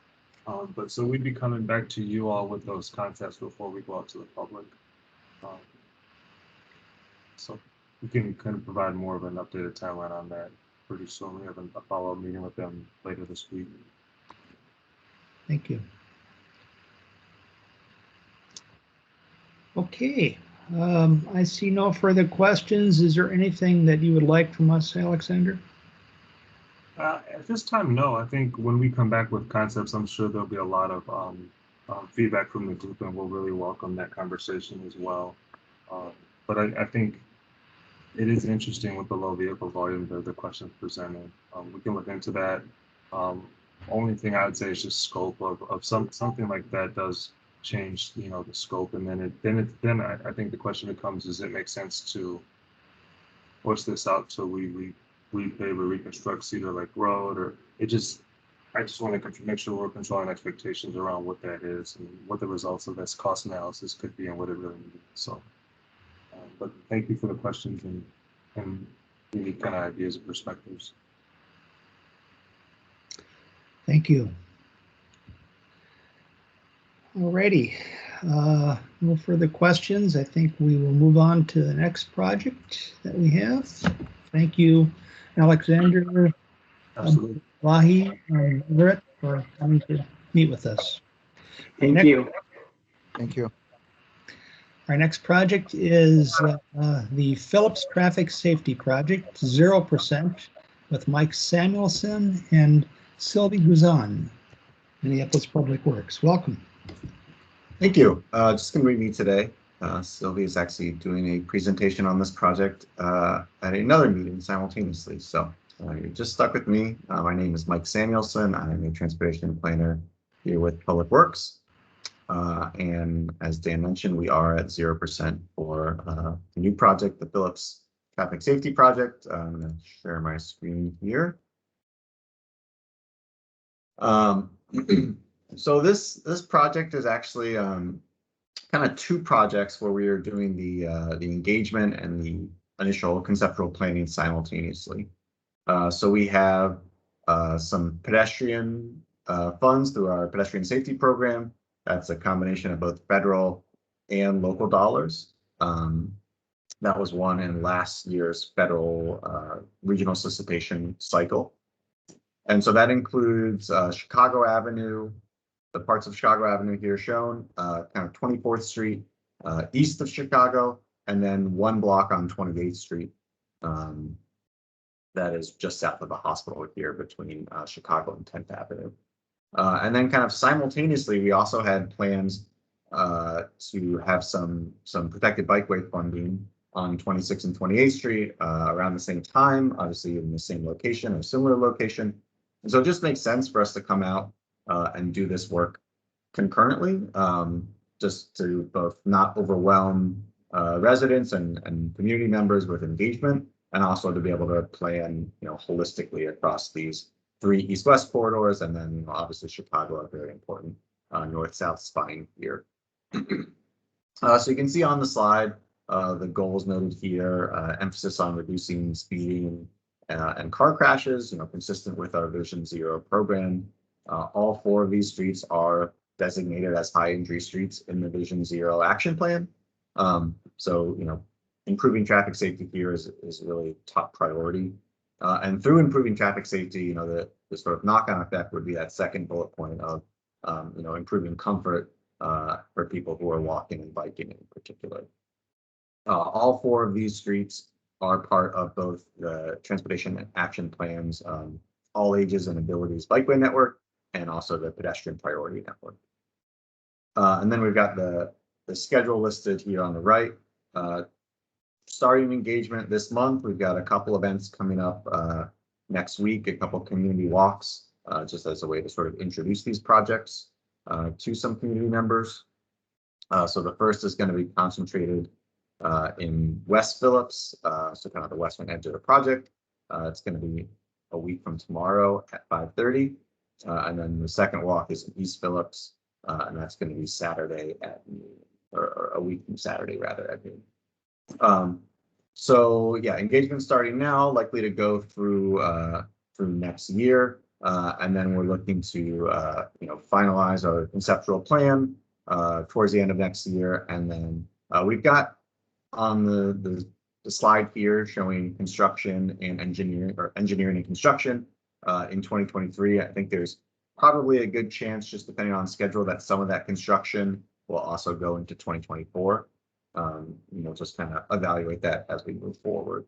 But so we'd be coming back to you all with those concepts before we go out to the public. So we can kind of provide more of an updated timeline on that pretty soon. We have a follow-up meeting with them later this week. Thank you. Okay, I see no further questions. Is there anything that you would like from us, Alexander? At this time, no. I think when we come back with concepts, I'm sure there'll be a lot of feedback from the group, and we'll really welcome that conversation as well. But I think it is interesting with the low vehicle volume, the questions presented. We can look into that. Only thing I would say is just scope of something like that does change, you know, the scope, and then I think the question becomes: does it make sense to push this out so we repave or reconstruct Cedar Lake Road, or I just want to make sure we're controlling expectations around what that is and what the results of this cost analysis could be and what it really means. So, but thank you for the questions and unique kind of ideas and perspectives. Thank you. Alrighty, no further questions. I think we will move on to the next project that we have. Thank you, Alexander, Wahi, and Rit for coming to meet with us. Thank you. Thank you. Our next project is the Phillips Traffic Safety Project, 0%, with Mike Samuelson and Sylvie Guzan, Minneapolis Public Works. Welcome. Thank you. Just going to meet me today. Sylvie is actually doing a presentation on this project at another meeting simultaneously. So you're just stuck with me. My name is Mike Samuelson. I'm a transportation planner here with Public Works. And as Dan mentioned, we are at 0% for the new project, the Phillips Traffic Safety Project. I'm going to share my screen here. So this project is actually kind of two projects where we are doing the engagement and the initial conceptual planning simultaneously. So we have some pedestrian funds through our pedestrian safety program. That's a combination of both federal and local dollars. That was won in last year's federal regional solicitation cycle. And so that includes Chicago Avenue, the parts of Chicago Avenue here shown, kind of 24th Street, east of Chicago, and then one block on 28th Street. That is just south of the hospital here between Chicago and 10th Avenue. And then kind of simultaneously, we also had plans to have some protected bikeway funding on 26th and 28th Street around the same time, obviously in the same location or similar location. And so it just makes sense for us to come out and do this work concurrently, just to both not overwhelm residents and community members with engagement, and also to be able to plan, holistically across these three east-west corridors, and then obviously Chicago, a very important north-south spine here. So you can see on the slide the goals noted here, emphasis on reducing speeding and car crashes, consistent with our Vision Zero program. All 4 of these streets are designated as high injury streets in the Vision Zero action plan. So, improving traffic safety here is really top priority. And through improving traffic safety, the sort of knock-on effect would be that second bullet point of, improving comfort for people who are walking and biking in particular. All 4 of these streets are part of both the transportation action plans, all ages and abilities bikeway network, and also the pedestrian priority network. And then we've got the schedule listed here on the right. Starting engagement this month, we've got a couple events coming up next week, a couple community walks, just as a way to sort of introduce these projects to some community members. So the first is going to be concentrated in West Phillips, so kind of the western edge of the project. It's going to be a week from tomorrow at 5:30. And then the second walk is in East Phillips, and that's going to be Saturday at noon, or a week from Saturday rather at noon. So yeah, engagement starting now, likely to go through next year, and then we're looking to finalize our conceptual plan towards the end of next year, and then we've got on the slide here showing construction and engineering, or engineering and construction in 2023. I think there's probably a good chance, just depending on schedule, that some of that construction will also go into 2024. Just kind of evaluate that as we move forward.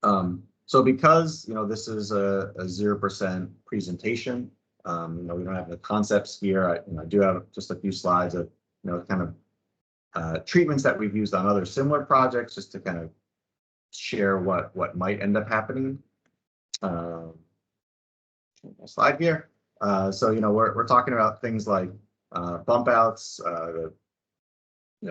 So because this is a 0% presentation, we don't have the concepts here. I do have just a few slides of kind of treatments that we've used on other similar projects, just to kind of share what might end up happening. Slide here. So we're talking about things like bump outs.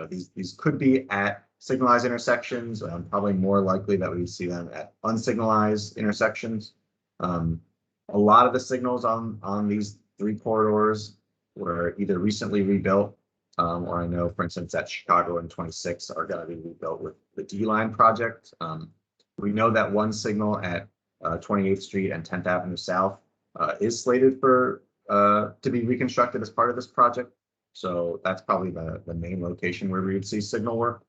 These could be at signalized intersections. Probably more likely that we see them at unsignalized intersections. A lot of the signals on these 3 corridors were either recently rebuilt, or I know, for instance, at Chicago and 26 are going to be rebuilt with the D-Line project. We know that one signal at 28th Street and 10th Avenue South is slated for to be reconstructed as part of this project. So that's probably the main location where we would see signal work,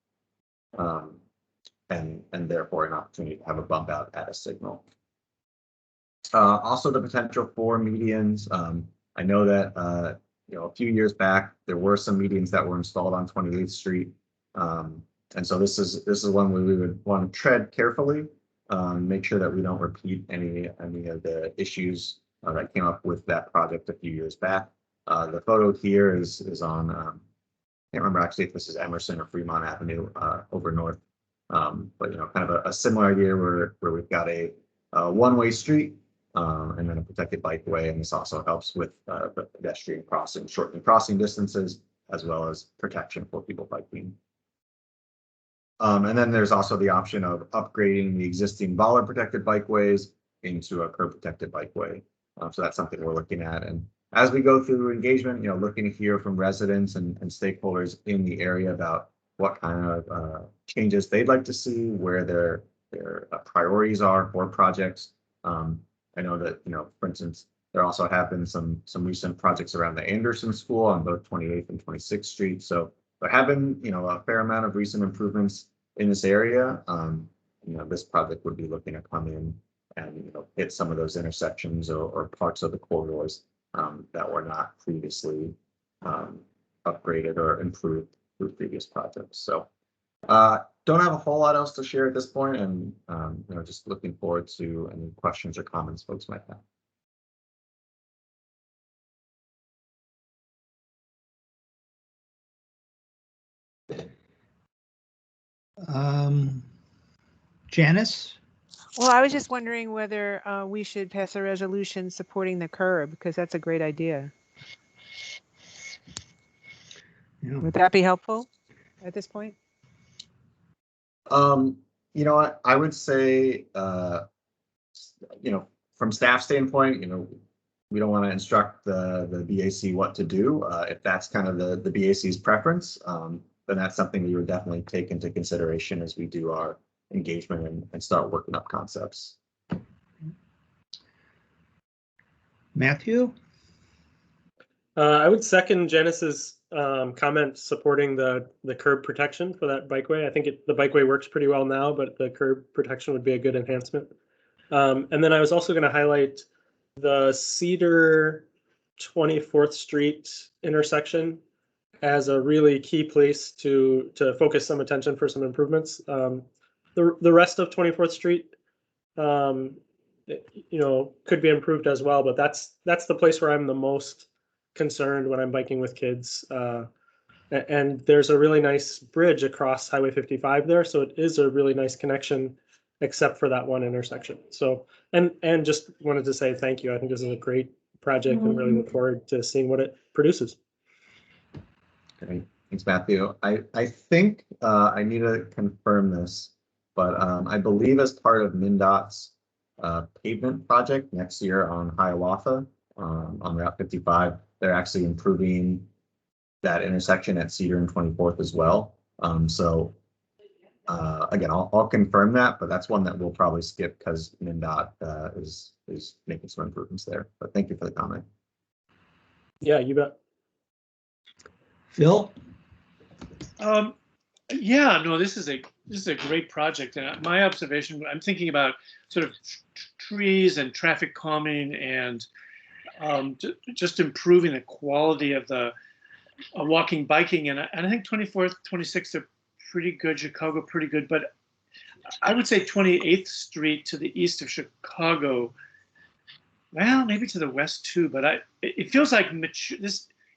and therefore an opportunity to have a bump out at a signal. Also, the potential for medians. I know that a few years back there were some medians that were installed on 28th Street, and so this is one where we would want to tread carefully, make sure that we don't repeat any of the issues that came up with that project a few years back. The photo here is on, I can't remember actually if this is Emerson or Fremont Avenue over north, but kind of a similar idea where we've got a one-way street and then a protected bikeway, and this also helps with the pedestrian crossing, shortening crossing distances, as well as protection for people biking. And then there's also the option of upgrading the existing bollard protected bikeways into a curb protected bikeway. So that's something we're looking at. And as we go through engagement, looking to hear from residents and stakeholders in the area about what kind of changes they'd like to see, where their priorities are for projects. I know that, for instance, there also have been some recent projects around the Anderson School on both 28th and 26th Street. So there have been, a fair amount of recent improvements in this area. This project would be looking to come in and hit some of those intersections or parts of the corridors that were not previously upgraded or improved through previous projects. So don't have a whole lot else to share at this point, and just looking forward to any questions or comments folks might have. Janice? Well, I was just wondering whether we should pass a resolution supporting the curb, because that's a great idea. Yeah. Would that be helpful at this point? I would say, from staff standpoint, we don't want to instruct the BAC what to do. If that's kind of the BAC's preference, then that's something we would definitely take into consideration as we do our engagement and start working up concepts. Matthew? I would second Janice's comment supporting the curb protection for that bikeway. I think the bikeway works pretty well now, but the curb protection would be a good enhancement. And then I was also going to highlight the Cedar 24th Street intersection as a really key place to focus some attention for some improvements. The rest of 24th Street, could be improved as well, but that's the place where I'm the most concerned when I'm biking with kids. And there's a really nice bridge across Highway 55 there, so it is a really nice connection, except for that one intersection. So, and just wanted to say thank you. I think this is a great project and really look forward to seeing what it produces. Great, thanks, Matthew. I think I need to confirm this, but I believe as part of MnDOT's pavement project next year on Hiawatha on Route 55, they're actually improving that intersection at Cedar and 24th as well. So again, I'll confirm that, but that's one that we'll probably skip because MnDOT is making some improvements there. But thank you for the comment. Yeah, you bet. Phil? Yeah, no, this is a great project. And my observation, I'm thinking about sort of trees and traffic calming and just improving the quality of the walking, biking. And I think 24th, 26th are pretty good, Chicago pretty good, but I would say 28th Street to the east of Chicago, well, maybe to the west too, but it feels like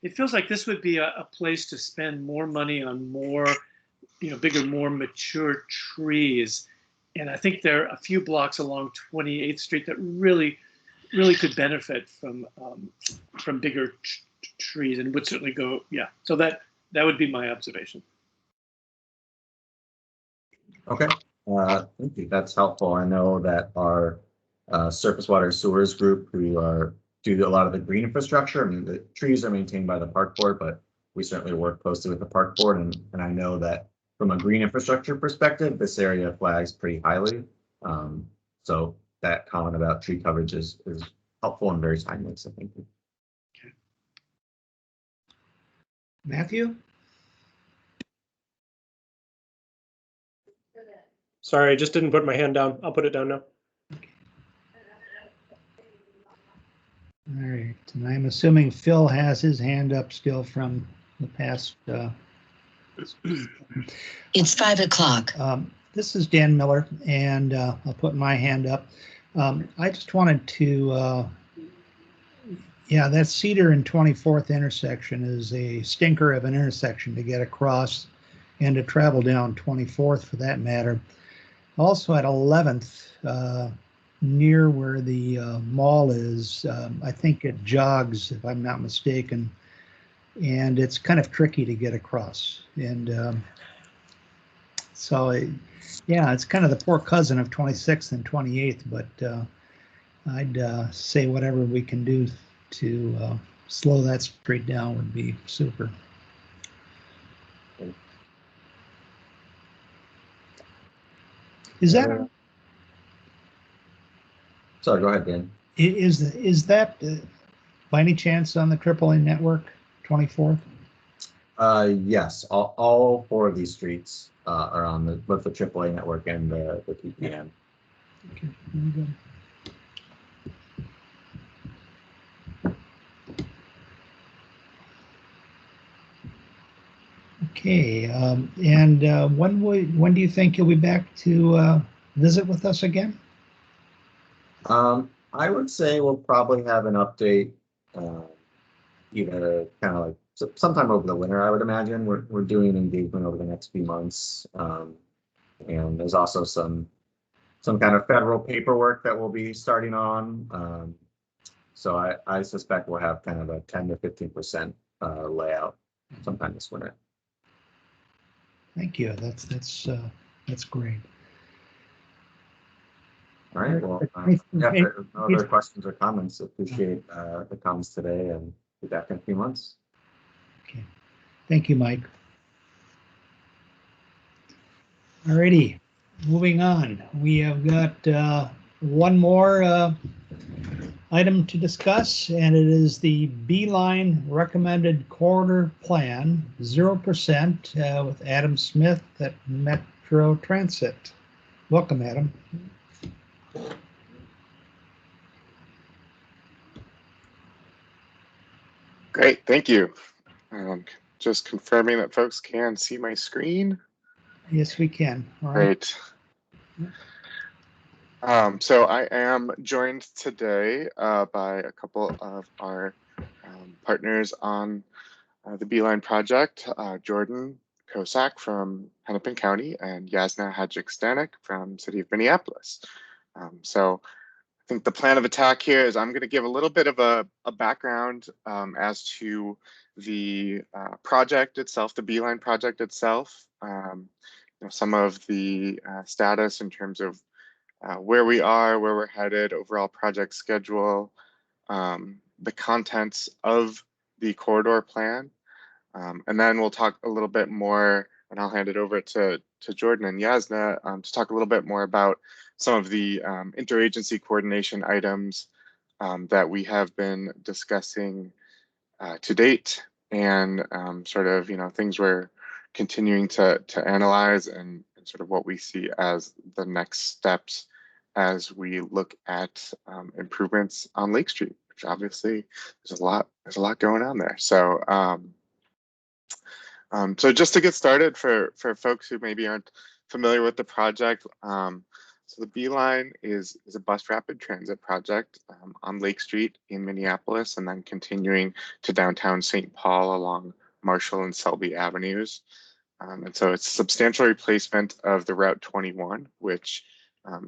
it feels like this would be a place to spend more money on more, bigger, more mature trees. And I think there are a few blocks along 28th Street that really could benefit from bigger trees and would certainly go, yeah. So that would be my observation. Okay, thank you. That's helpful. I know that our surface water sewers group, who do a lot of the green infrastructure. I mean, the trees are maintained by the park board, but we certainly work closely with the park board. And I know that from a green infrastructure perspective, this area flags pretty highly. So that comment about tree coverage is helpful and very timely. So thank you. Okay. Matthew? Sorry, I just didn't put my hand down. I'll put it down now. All right, and I'm assuming Phil has his hand up still from the past. It's 5 o'clock. This is Dan Miller, and I'll put my hand up. I just wanted to, that Cedar and 24th intersection is a stinker of an intersection to get across and to travel down 24th for that matter. Also at 11th, near where the mall is, I think it jogs, if I'm not mistaken, and it's kind of tricky to get across. And it's kind of the poor cousin of 26th and 28th, but I'd say whatever we can do to slow that street down would be super. Is that? Sorry, go ahead, Dan. Is that by any chance on the AAA network, 24th? Yes, all four of these streets are on both the AAA network and the PPN. Okay, very good. Okay, and when do you think you'll be back to visit with us again? I would say we'll probably have an update either kind of like sometime over the winter. I would imagine we're doing engagement over the next few months, and there's also some kind of federal paperwork that we'll be starting on. So I suspect we'll have kind of a 10 to 15% layout sometime this winter. Thank you. That's great. All right. Well, if there are no other questions or comments, appreciate the comments today, and be back in a few months. Okay. Thank you, Mike. All righty. Moving on. We have got one more item to discuss, and it is the Beeline recommended corridor plan, 0% with Adam Smith at Metro Transit. Welcome, Adam. Great, thank you. Just confirming that folks can see my screen. Yes, we can. All right. Great. So I am joined today by a couple of our partners on the Beeline project, Jordan Kosak from Hennepin County and Yasna Hadjik-Stanek from City of Minneapolis. So I think the plan of attack here is I'm going to give a little bit of a background as to the project itself, the Beeline project itself, some of the status in terms of where we are, where we're headed, overall project schedule, the contents of the corridor plan, and then we'll talk a little bit more, and I'll hand it over to Jordan and Yasna to talk a little bit more about some of the interagency coordination items that we have been discussing to date, and sort of things we're continuing to analyze, and sort of what we see as the next steps as we look at improvements on Lake Street, which obviously there's a lot going on there. So so just to get started, for folks who maybe aren't familiar with the project, so the Beeline is a bus rapid transit project on Lake Street in Minneapolis, and then continuing to downtown St. Paul along Marshall and Selby Avenues. And so it's a substantial replacement of the Route 21, which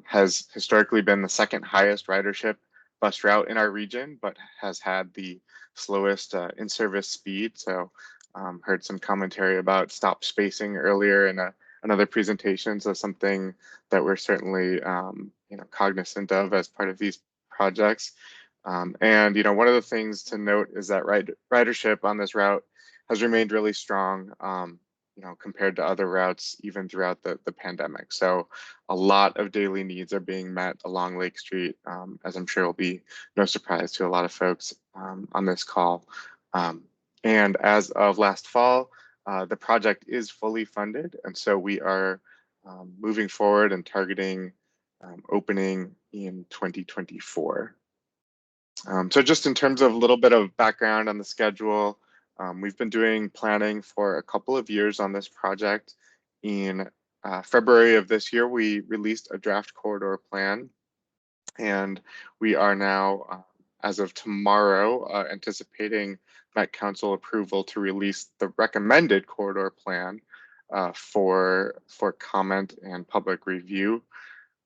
has historically been the second highest ridership bus route in our region, but has had the slowest in-service speed. So heard some commentary about stop spacing earlier in another presentation. So something that we're certainly cognizant of as part of these projects. And one of the things to note is that ridership on this route has remained really strong, compared to other routes even throughout the pandemic. So a lot of daily needs are being met along Lake Street, as I'm sure will be no surprise to a lot of folks on this call. And as of last fall, the project is fully funded, and so we are moving forward and targeting opening in 2024. So just in terms of a little bit of background on the schedule, we've been doing planning for a couple of years on this project. In February of this year, we released a draft corridor plan, and we are now, as of tomorrow, anticipating Met Council approval to release the recommended corridor plan for comment and public review.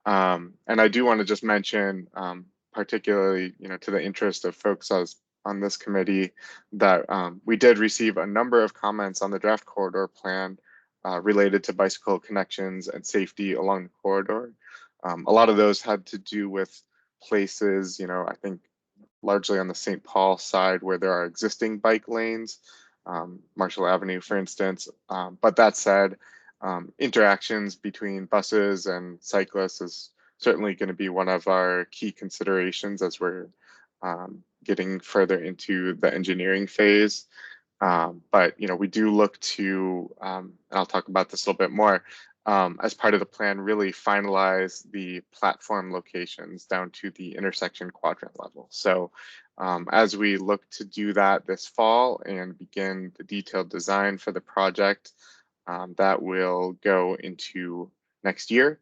And I do want to just mention, particularly, to the interest of folks on this committee, that we did receive a number of comments on the draft corridor plan related to bicycle connections and safety along the corridor. A lot of those had to do with places, I think largely on the St. Paul side where there are existing bike lanes, Marshall Avenue, for instance. But that said, interactions between buses and cyclists is certainly going to be one of our key considerations as we're getting further into the engineering phase. But we do look to, and I'll talk about this a little bit more, as part of the plan, really finalize the platform locations down to the intersection quadrant level. So as we look to do that this fall and begin the detailed design for the project, that will go into next year.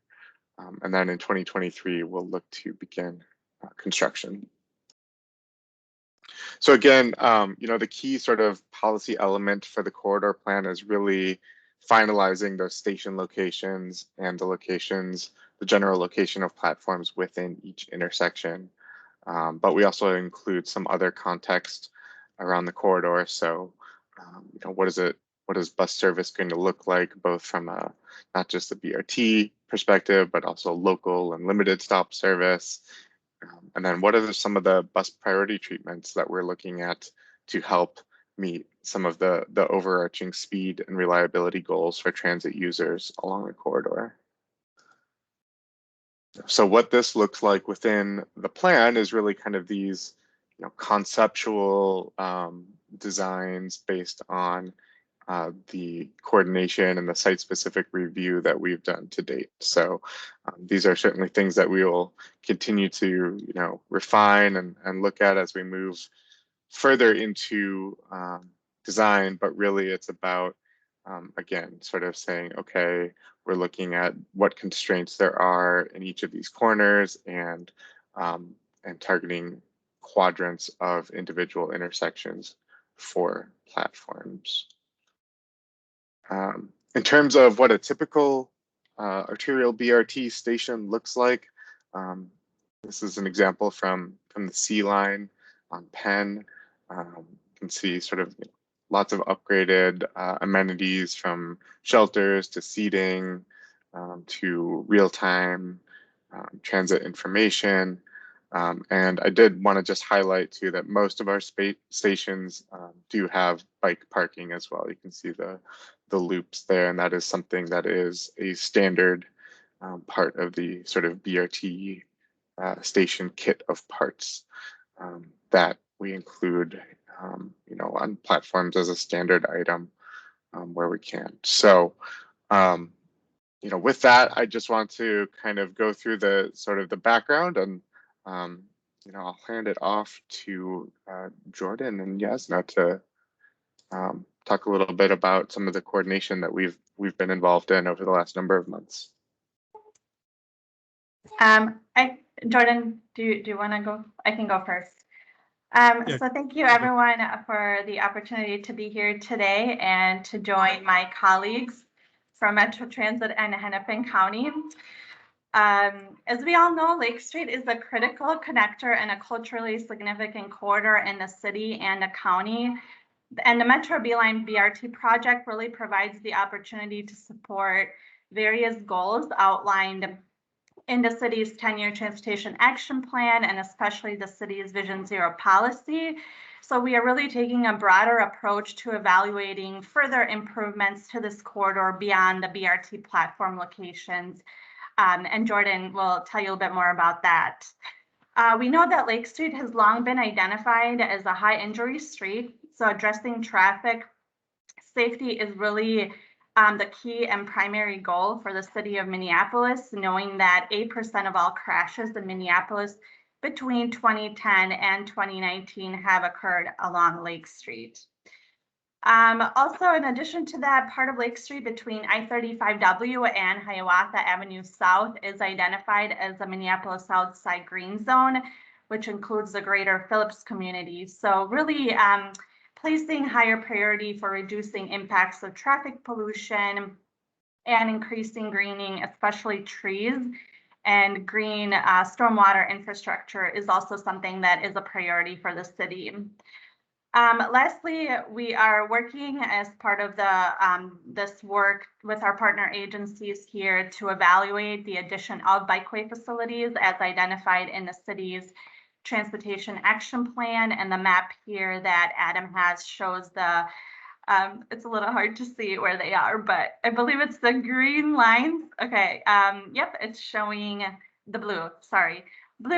And then in 2023, we'll look to begin construction. So again, the key sort of policy element for the corridor plan is really finalizing those station locations and the general location of platforms within each intersection. But we also include some other context around the corridor. So, what is bus service going to look like, both from not just the BRT perspective, but also local and limited stop service. And then what are some of the bus priority treatments that we're looking at to help meet some of the overarching speed and reliability goals for transit users along the corridor. So what this looks like within the plan is really kind of these, conceptual designs based on the coordination and the site-specific review that we've done to date. So these are certainly things that we will continue to, refine and look at as we move further into design. But really, it's about again, sort of saying, okay, we're looking at what constraints there are in each of these corners and targeting quadrants of individual intersections for platforms. In terms of what a typical arterial BRT station looks like, this is an example from the C line on Penn. You can see sort of lots of upgraded amenities, from shelters to seating to real-time transit information. And I did want to just highlight too that most of our stations do have bike parking as well. You can see the loops there, and that is something that is a standard part of the sort of BRT station kit of parts that we include, on platforms as a standard item where we can. So, with that, I just want to kind of go through the sort of the background, and I'll hand it off to Jordan and Yasna to talk a little bit about some of the coordination that we've been involved in over the last number of months. Jordan, do you want to go? I can go first. So thank you everyone for the opportunity to be here today and to join my colleagues from Metro Transit and Hennepin County. As we all know, Lake Street is a critical connector and a culturally significant corridor in the city and the county. And the Metro Beeline BRT project really provides the opportunity to support various goals outlined in the city's 10-year transportation action plan, and especially the city's Vision Zero policy. So we are really taking a broader approach to evaluating further improvements to this corridor beyond the BRT platform locations. And Jordan will tell you a bit more about that. We know that Lake Street has long been identified as a high injury street. So addressing traffic safety is really the key and primary goal for the city of Minneapolis, knowing that 8% of all crashes in Minneapolis between 2010 and 2019 have occurred along Lake Street. Also, in addition to that, part of Lake Street between I-35W and Hiawatha Avenue South is identified as a Minneapolis South Side Green Zone, which includes the greater Phillips community. So really placing higher priority for reducing impacts of traffic pollution and increasing greening, especially trees and green stormwater infrastructure, is also something that is a priority for the city. Lastly, we are working as part of the this work with our partner agencies here to evaluate the addition of bikeway facilities as identified in the city's transportation action plan, and the map here that Adam has shows the it's a little hard to see where they are, but I believe it's the green lines. Okay, yep, it's showing the blue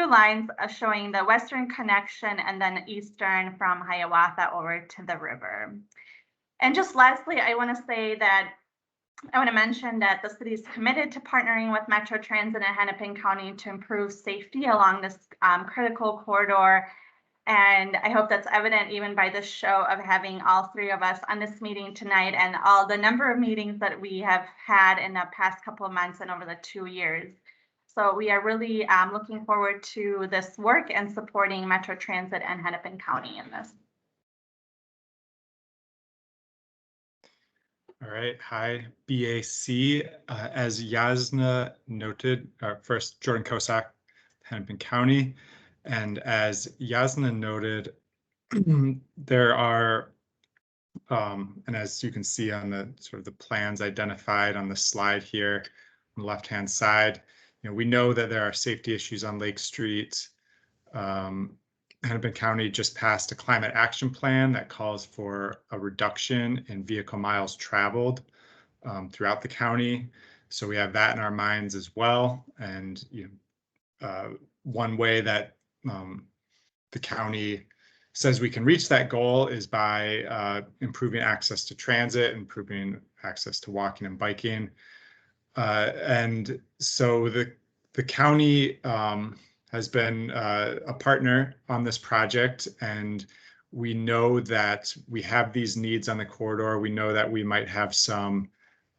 lines are showing the western connection, and then eastern from Hiawatha over to the river. And just lastly, I want to mention that the city is committed to partnering with Metro Transit and Hennepin County to improve safety along this critical corridor. And I hope that's evident even by this show of having all three of us on this meeting tonight, and all the number of meetings that we have had in the past couple of months and over the 2 years. So we are really looking forward to this work and supporting Metro Transit and Hennepin County in this. All right, hi, BAC. As Yasna noted, first, Jordan Kosak, Hennepin County. And as Yasna noted, there are, and as you can see on the sort of the plans identified on the slide here on the left-hand side, we know that there are safety issues on Lake Street. Hennepin County just passed a climate action plan that calls for a reduction in vehicle miles traveled throughout the county. So we have that in our minds as well. And one way that the county says we can reach that goal is by improving access to transit, improving access to walking and biking. And so the county has been a partner on this project, and we know that we have these needs on the corridor. We know that we might have some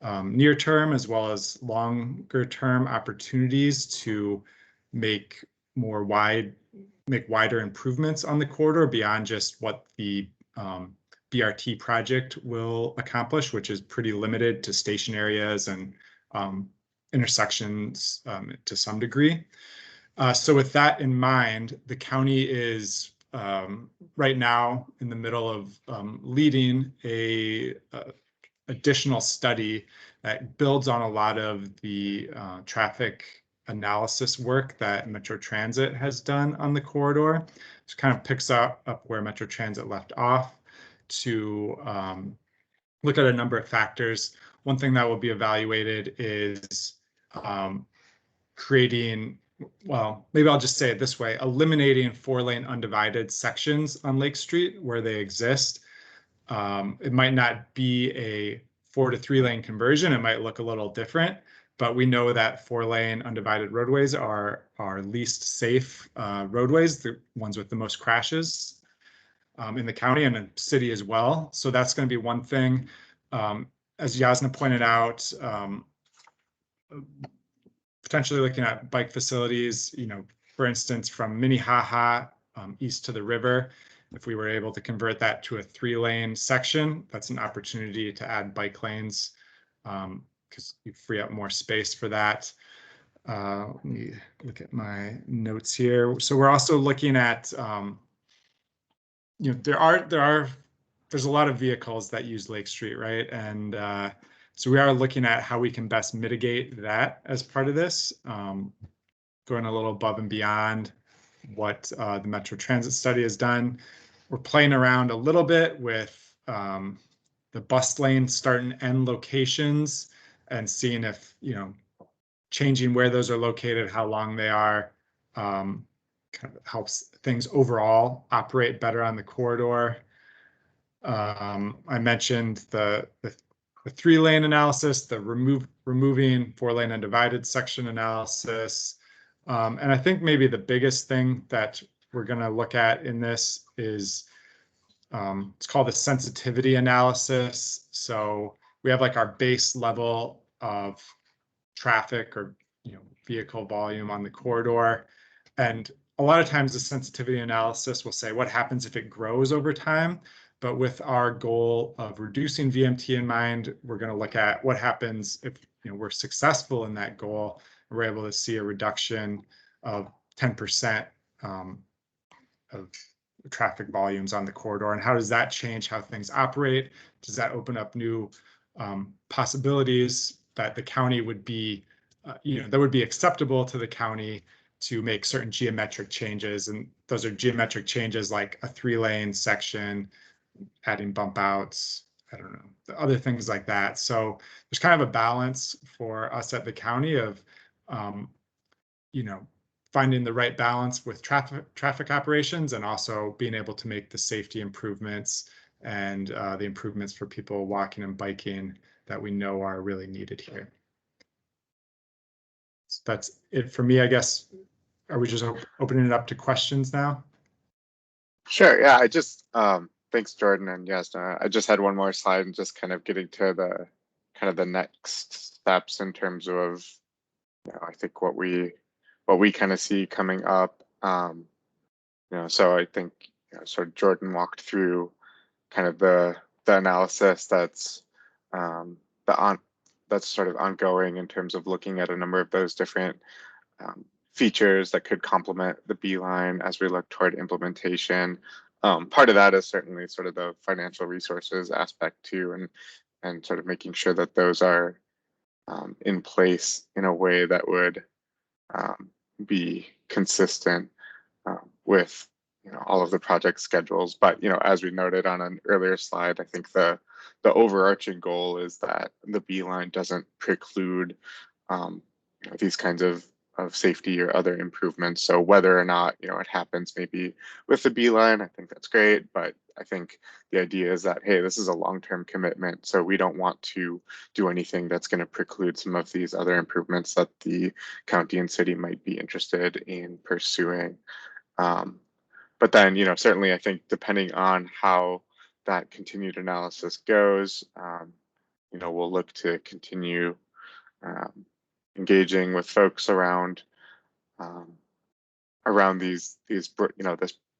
near-term as well as longer-term opportunities to make wider improvements on the corridor beyond just what the BRT project will accomplish, which is pretty limited to station areas and intersections to some degree. So with that in mind, the county is right now in the middle of leading a additional study that builds on a lot of the traffic analysis work that Metro Transit has done on the corridor. It kind of picks up where Metro Transit left off to look at a number of factors. One thing that will be evaluated is creating, well, maybe I'll just say it this way, eliminating 4-lane undivided sections on Lake Street where they exist. It might not be a 4 to 3-lane conversion. It might look a little different, but we know that 4-lane undivided roadways are least safe roadways, the ones with the most crashes in the county and the city as well. So that's going to be one thing. As Yasna pointed out, potentially looking at bike facilities, for instance, from Minnehaha east to the river. If we were able to convert that to a 3-lane section, that's an opportunity to add bike lanes because you free up more space for that. Let me look at my notes here. So we're also looking at, there's a lot of vehicles that use Lake Street, right? And so we are looking at how we can best mitigate that as part of this, going a little above and beyond what the Metro Transit study has done. We're playing around a little bit with the bus lane start and end locations and seeing if, changing where those are located, how long they are, kind of helps things overall operate better on the corridor. I mentioned the 3-lane analysis, the removing 4-lane undivided section analysis. And I think maybe the biggest thing that we're going to look at in this is it's called the sensitivity analysis. So we have like our base level of traffic or vehicle volume on the corridor, and a lot of times the sensitivity analysis will say what happens if it grows over time. But with our goal of reducing VMT in mind, we're going to look at what happens if we're successful in that goal. We're able to see a reduction of 10% of traffic volumes on the corridor, and how does that change how things operate? Does that open up new possibilities that the county would be, that would be acceptable to the county to make certain geometric changes? And those are geometric changes like a 3-lane section, adding bump outs, I don't know, other things like that. So there's kind of a balance for us at the county of, finding the right balance with traffic operations and also being able to make the safety improvements and the improvements for people walking and biking that we know are really needed here. So that's it for me, I guess. Are we just opening it up to questions now? Sure. Yeah, I just thanks, Jordan and Yasna. I just had one more slide and just kind of getting to the kind of the next steps in terms of, I think what we kind of see coming up. So I think sort of Jordan walked through kind of the analysis that's that's sort of ongoing in terms of looking at a number of those different features that could complement the Beeline as we look toward implementation. Part of that is certainly sort of the financial resources aspect too, and sort of making sure that those are in place in a way that would be consistent with all of the project schedules. But as we noted on an earlier slide, I think the overarching goal is that the Beeline doesn't preclude these kinds of safety or other improvements. So whether or not, it happens maybe with the beeline, I think that's great. But I think the idea is that, hey, this is a long-term commitment. So we don't want to do anything that's going to preclude some of these other improvements that the county and city might be interested in pursuing. But then, certainly I think depending on how that continued analysis goes, we'll look to continue engaging with folks around these this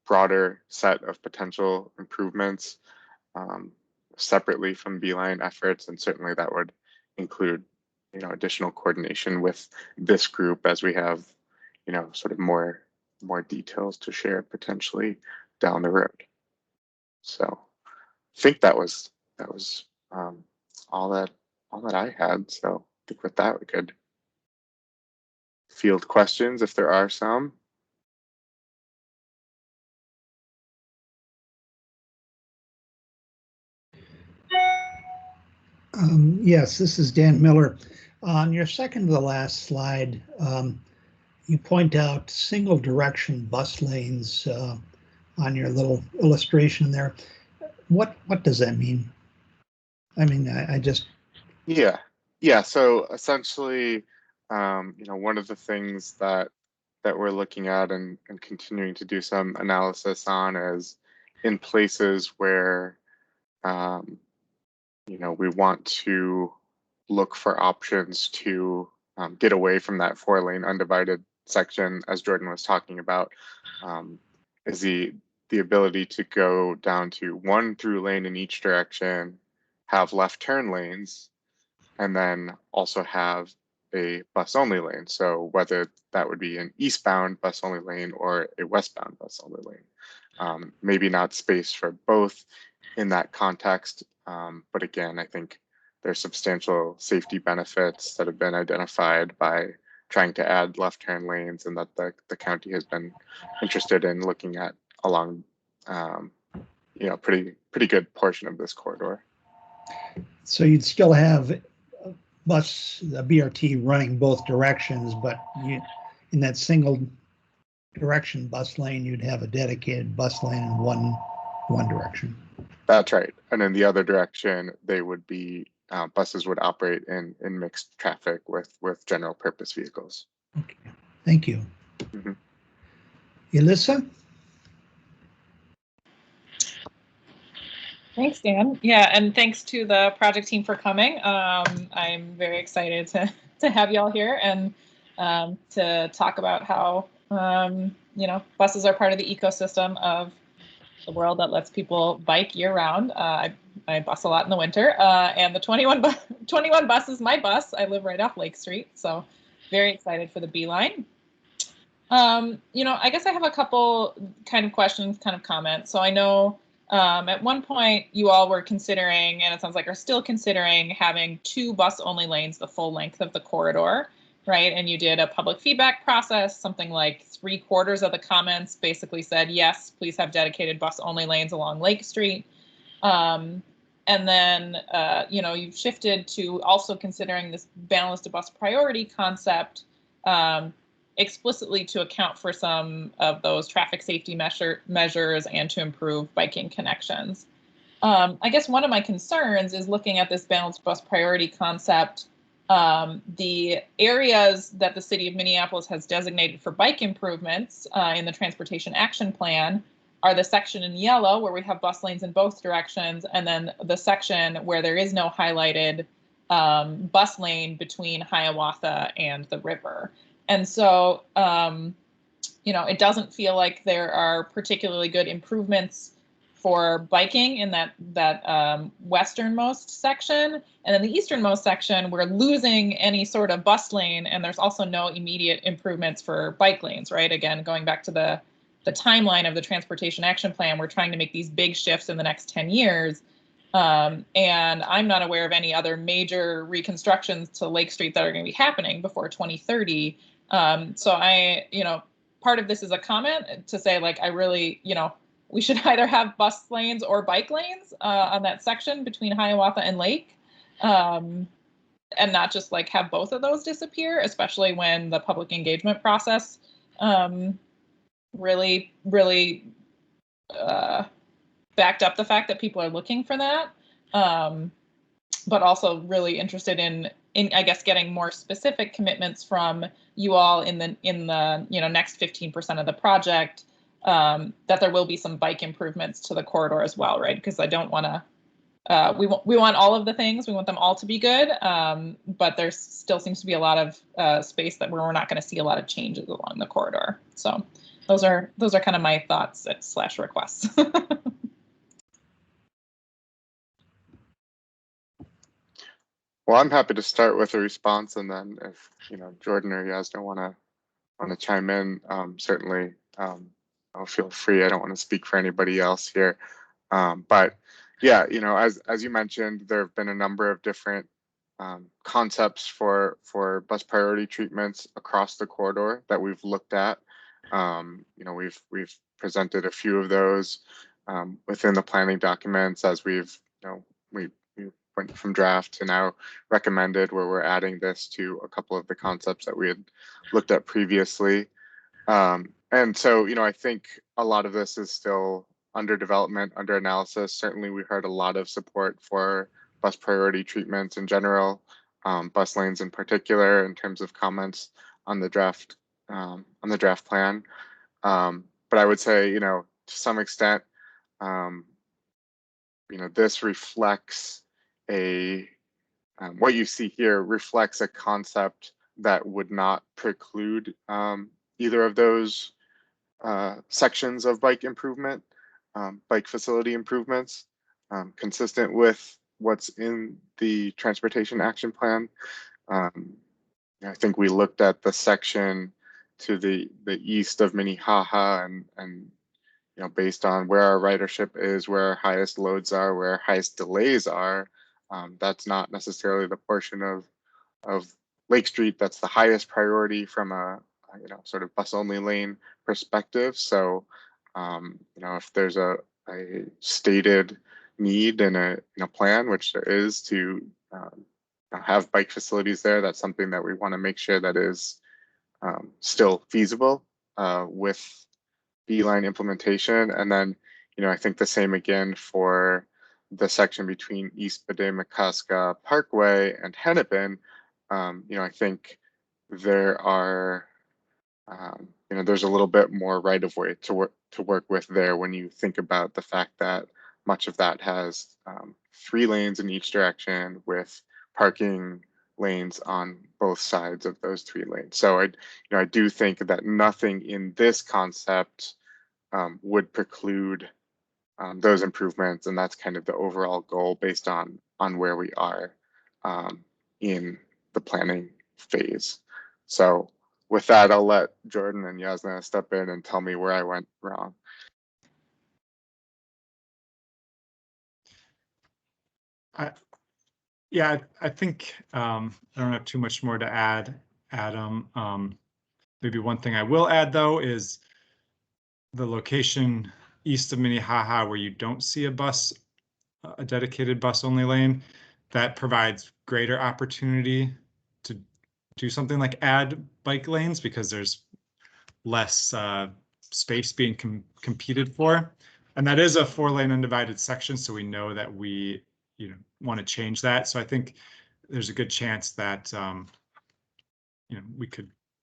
broader set of potential improvements separately from beeline efforts, and certainly that would include additional coordination with this group as we have sort of more details to share potentially down the road. So I think that was all that I had. So I think with that we could field questions if there are some. Yes, this is Dan Miller. On your second to the last slide, you point out single direction bus lanes on your little illustration there. What does that mean? I mean, I just... Yeah. So essentially, one of the things that we're looking at and continuing to do some analysis on is in places where, we want to look for options to get away from that 4-lane undivided section, as Jordan was talking about, is the ability to go down to 1 through lane in each direction, have left turn lanes, and then also have a bus only lane. So whether that would be an eastbound bus only lane or a westbound bus only lane. Maybe not space for both in that context, but again, I think there's substantial safety benefits that have been identified by trying to add left turn lanes, and that the county has been interested in looking at along pretty good portion of this corridor. So you'd still have the BRT running both directions, but in that single direction bus lane, you'd have a dedicated bus lane in one direction. That's right. And in the other direction, they would be buses would operate in mixed traffic with general purpose vehicles. Okay, thank you. Mm-hmm. Elissa? Thanks, Dan. Yeah, and thanks to the project team for coming. I'm very excited to have you all here and to talk about how buses are part of the ecosystem of the world that lets people bike year round. I bus a lot in the winter, and the 21 bus is my bus. I live right off Lake Street, so very excited for the beeline. I guess I have a couple kind of questions, kind of comments. So I know at one point you all were considering, and it sounds like are still considering, having 2 bus only lanes the full length of the corridor, right? And you did a public feedback process. Something like 3/4 of the comments basically said, yes, please have dedicated bus only lanes along Lake Street. And then, you've shifted to also considering this balanced bus priority concept explicitly to account for some of those traffic safety measures and to improve biking connections. I guess one of my concerns is looking at this balanced bus priority concept. The areas that the city of Minneapolis has designated for bike improvements in the Transportation Action Plan are the section in yellow where we have bus lanes in both directions, and then the section where there is no highlighted bus lane between Hiawatha and the river. And so, it doesn't feel like there are particularly good improvements for biking in that westernmost section. And then the easternmost section, we're losing any sort of bus lane, and there's also no immediate improvements for bike lanes, right? Again, going back to the timeline of the Transportation Action Plan, we're trying to make these big shifts in the next 10 years. And I'm not aware of any other major reconstructions to Lake Street that are going to be happening before 2030. So part of this is a comment to say, like, I really, we should either have bus lanes or bike lanes on that section between Hiawatha and Lake. and not just like have both of those disappear, especially when the public engagement process really backed up the fact that people are looking for that. But also really interested in I guess getting more specific commitments from you all in the next 15% of the project, that there will be some bike improvements to the corridor as well, right? Because I don't want to. We want all of the things. We want them all to be good, but there still seems to be a lot of space that we're not going to see a lot of changes along the corridor. So those are kind of my thoughts / requests. Well, I'm happy to start with a response, and then if Jordan or Yasna want to chime in, certainly I'll feel free. I don't want to speak for anybody else here, but yeah, as you mentioned, there have been a number of different concepts for bus priority treatments across the corridor that we've looked at. We've presented a few of those within the planning documents as we went from draft to now recommended, where we're adding this to a couple of the concepts that we had looked at previously. And so, I think a lot of this is still under development, under analysis. Certainly, we heard a lot of support for bus priority treatments in general, bus lanes in particular, in terms of comments on the draft plan. But I would say, to some extent, this reflects what you see here reflects a concept that would not preclude either of those sections of bike improvement, bike facility improvements, consistent with what's in the transportation action plan. I think we looked at the section to the east of Minnehaha and based on where our ridership is, where our highest loads are, where our highest delays are, that's not necessarily the portion of Lake Street that's the highest priority from a sort of bus only lane perspective. So if there's a stated need in a plan, which there is, to have bike facilities there, that's something that we want to make sure that is still feasible with B-line implementation. And then I think the same again for the section between East Bedeh-McCusker Parkway and Hennepin. I think there are there's a little bit more right of way to work with there when you think about the fact that much of that has 3 lanes in each direction with parking lanes on both sides of those 3 lanes. So I do think that nothing in this concept would preclude those improvements, and that's kind of the overall goal based on where we are in the planning phase. So with that, I'll let Jordan and Yasna step in and tell me where I went wrong. I think I don't have too much more to add, Adam. Maybe one thing I will add, though, is the location east of Minnehaha where you don't see a dedicated bus only lane, that provides greater opportunity to do something like add bike lanes, because there's less space being competed for. And that is a 4-lane undivided section, so we know that we want to change that. So I think there's a good chance that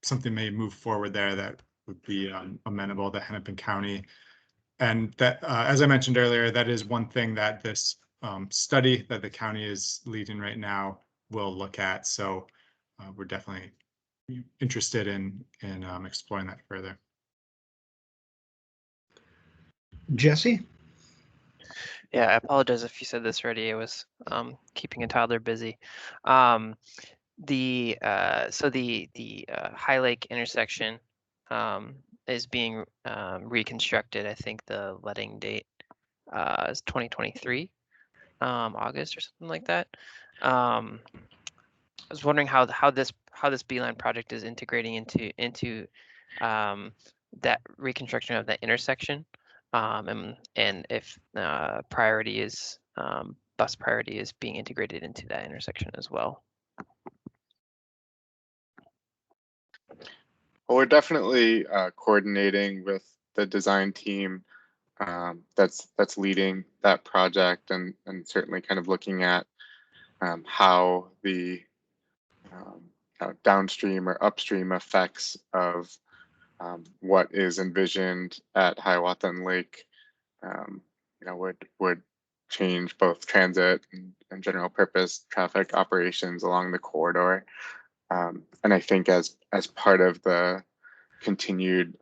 something may move forward there that would be amenable to Hennepin County. And that, as I mentioned earlier, that is one thing that this study that the county is leading right now will look at. So we're definitely interested in exploring that further. Jesse? Yeah, I apologize if you said this already. I was keeping a toddler busy. The High Lake intersection is being reconstructed. I think the letting date is 2023, August or something like that. I was wondering how this Beeline project is integrating into that reconstruction of that intersection, and if bus priority is being integrated into that intersection as well. we're definitely coordinating with the design team that's leading that project, and certainly kind of looking at how the downstream or upstream effects of what is envisioned at Hiawatha Lake, would change both transit and general purpose traffic operations along the corridor. And I think as part of the continued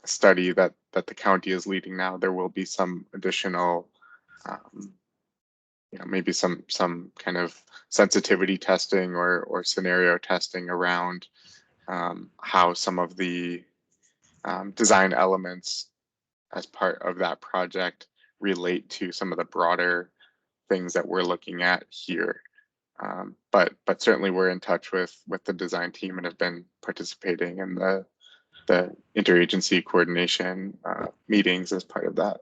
study that the county is leading now, there will be some additional, maybe some kind of sensitivity testing or scenario testing around how some of the design elements as part of that project relate to some of the broader things that we're looking at here. But certainly we're in touch with the design team and have been participating in the interagency coordination meetings as part of that.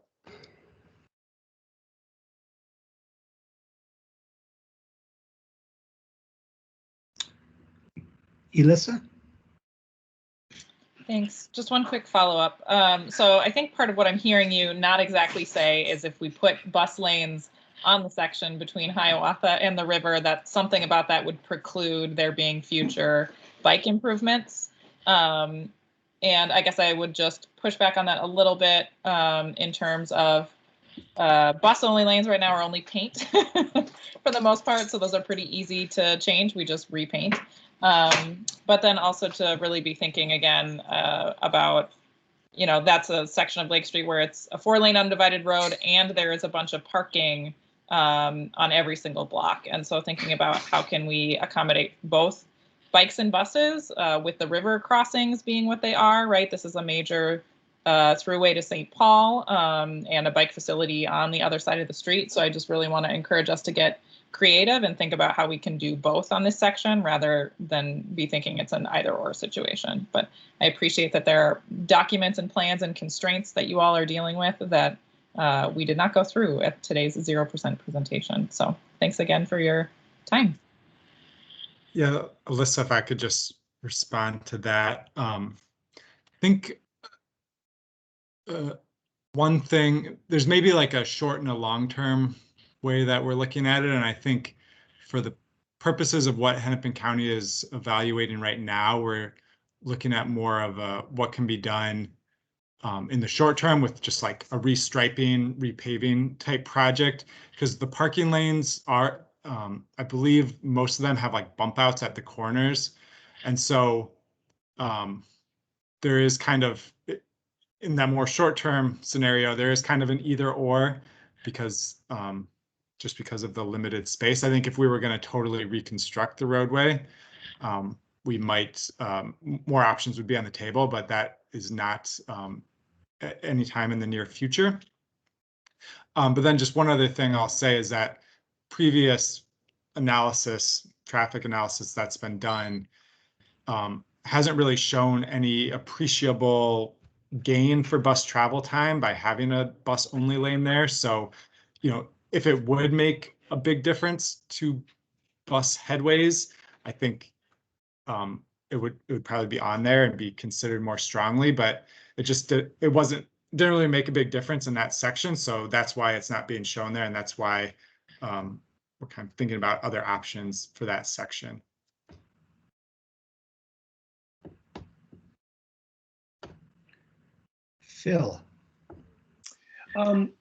Elissa? Thanks. Just one quick follow-up. So I think part of what I'm hearing you not exactly say is if we put bus lanes on the section between Hiawatha and the river, that something about that would preclude there being future bike improvements. And I guess I would just push back on that a little bit in terms of bus-only lanes right now are only paint for the most part, so those are pretty easy to change. We just repaint. But then also to really be thinking again about, that's a section of Lake Street where it's a 4-lane undivided road and there is a bunch of parking on every single block. And so thinking about how can we accommodate both bikes and buses with the river crossings being what they are, right? This is a major throughway to St. Paul and a bike facility on the other side of the street. So I just really want to encourage us to get creative and think about how we can do both on this section rather than be thinking it's an either or situation. But I appreciate that there are documents and plans and constraints that you all are dealing with that we did not go through at today's 0% presentation. So thanks again for your time. Yeah, Alyssa, if I could just respond to that. I think one thing, there's maybe like a short and a long-term way that we're looking at it. And I think for the purposes of what Hennepin County is evaluating right now, we're looking at more of what can be done in the short term with just like a restriping, repaving type project, because the parking lanes are, I believe most of them have like bump outs at the corners. And so there is kind of, in that more short-term scenario, there is kind of an either or because just because of the limited space. I think if we were going to totally reconstruct the roadway, we might, more options would be on the table, but that is not at any time in the near future. But then just one other thing I'll say is that previous analysis, traffic analysis that's been done hasn't really shown any appreciable gain for bus travel time by having a bus only lane there. So, if it would make a big difference to bus headways, I think it would probably be on there and be considered more strongly, but it didn't really make a big difference in that section. So that's why it's not being shown there. And that's why we're kind of thinking about other options for that section. Phil.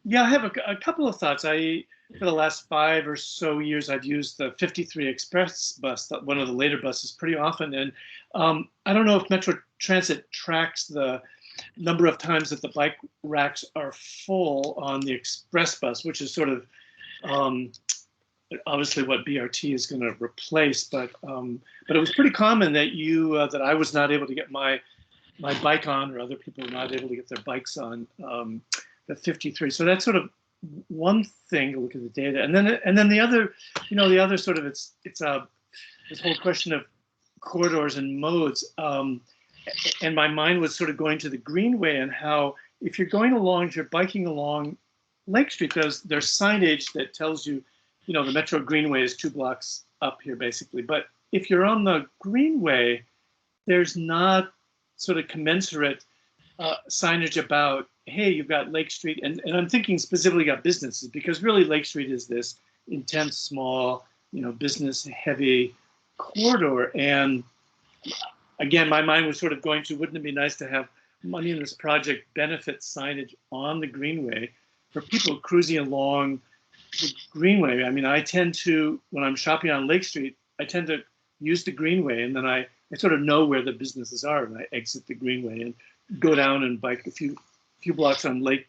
Yeah, I have a couple of thoughts. For the last 5 or so years, I've used the 53 Express bus, one of the later buses, pretty often. And I don't know if Metro Transit tracks the number of times that the bike racks are full on the Express bus, which is sort of obviously what BRT is going to replace. But it was pretty common that that I was not able to get my bike on, or other people were not able to get their bikes on the 53. So that's sort of one thing to look at the data, and then the other, the other sort of it's this whole question of corridors and modes. And my mind was sort of going to the Greenway and how if you're biking along Lake Street, there's signage that tells you, the Metro Greenway is 2 blocks up here basically. But if you're on the Greenway, there's not sort of commensurate signage about, hey, you've got Lake Street, and I'm thinking specifically about businesses, because really Lake Street is this intense, small, business heavy corridor. And again, my mind was sort of going to, wouldn't it be nice to have money in this project benefit signage on the Greenway for people cruising along the Greenway? I mean, I tend to, when I'm shopping on Lake Street, I tend to use the Greenway, and then I sort of know where the businesses are, and I exit the Greenway and go down and bike a few blocks on Lake.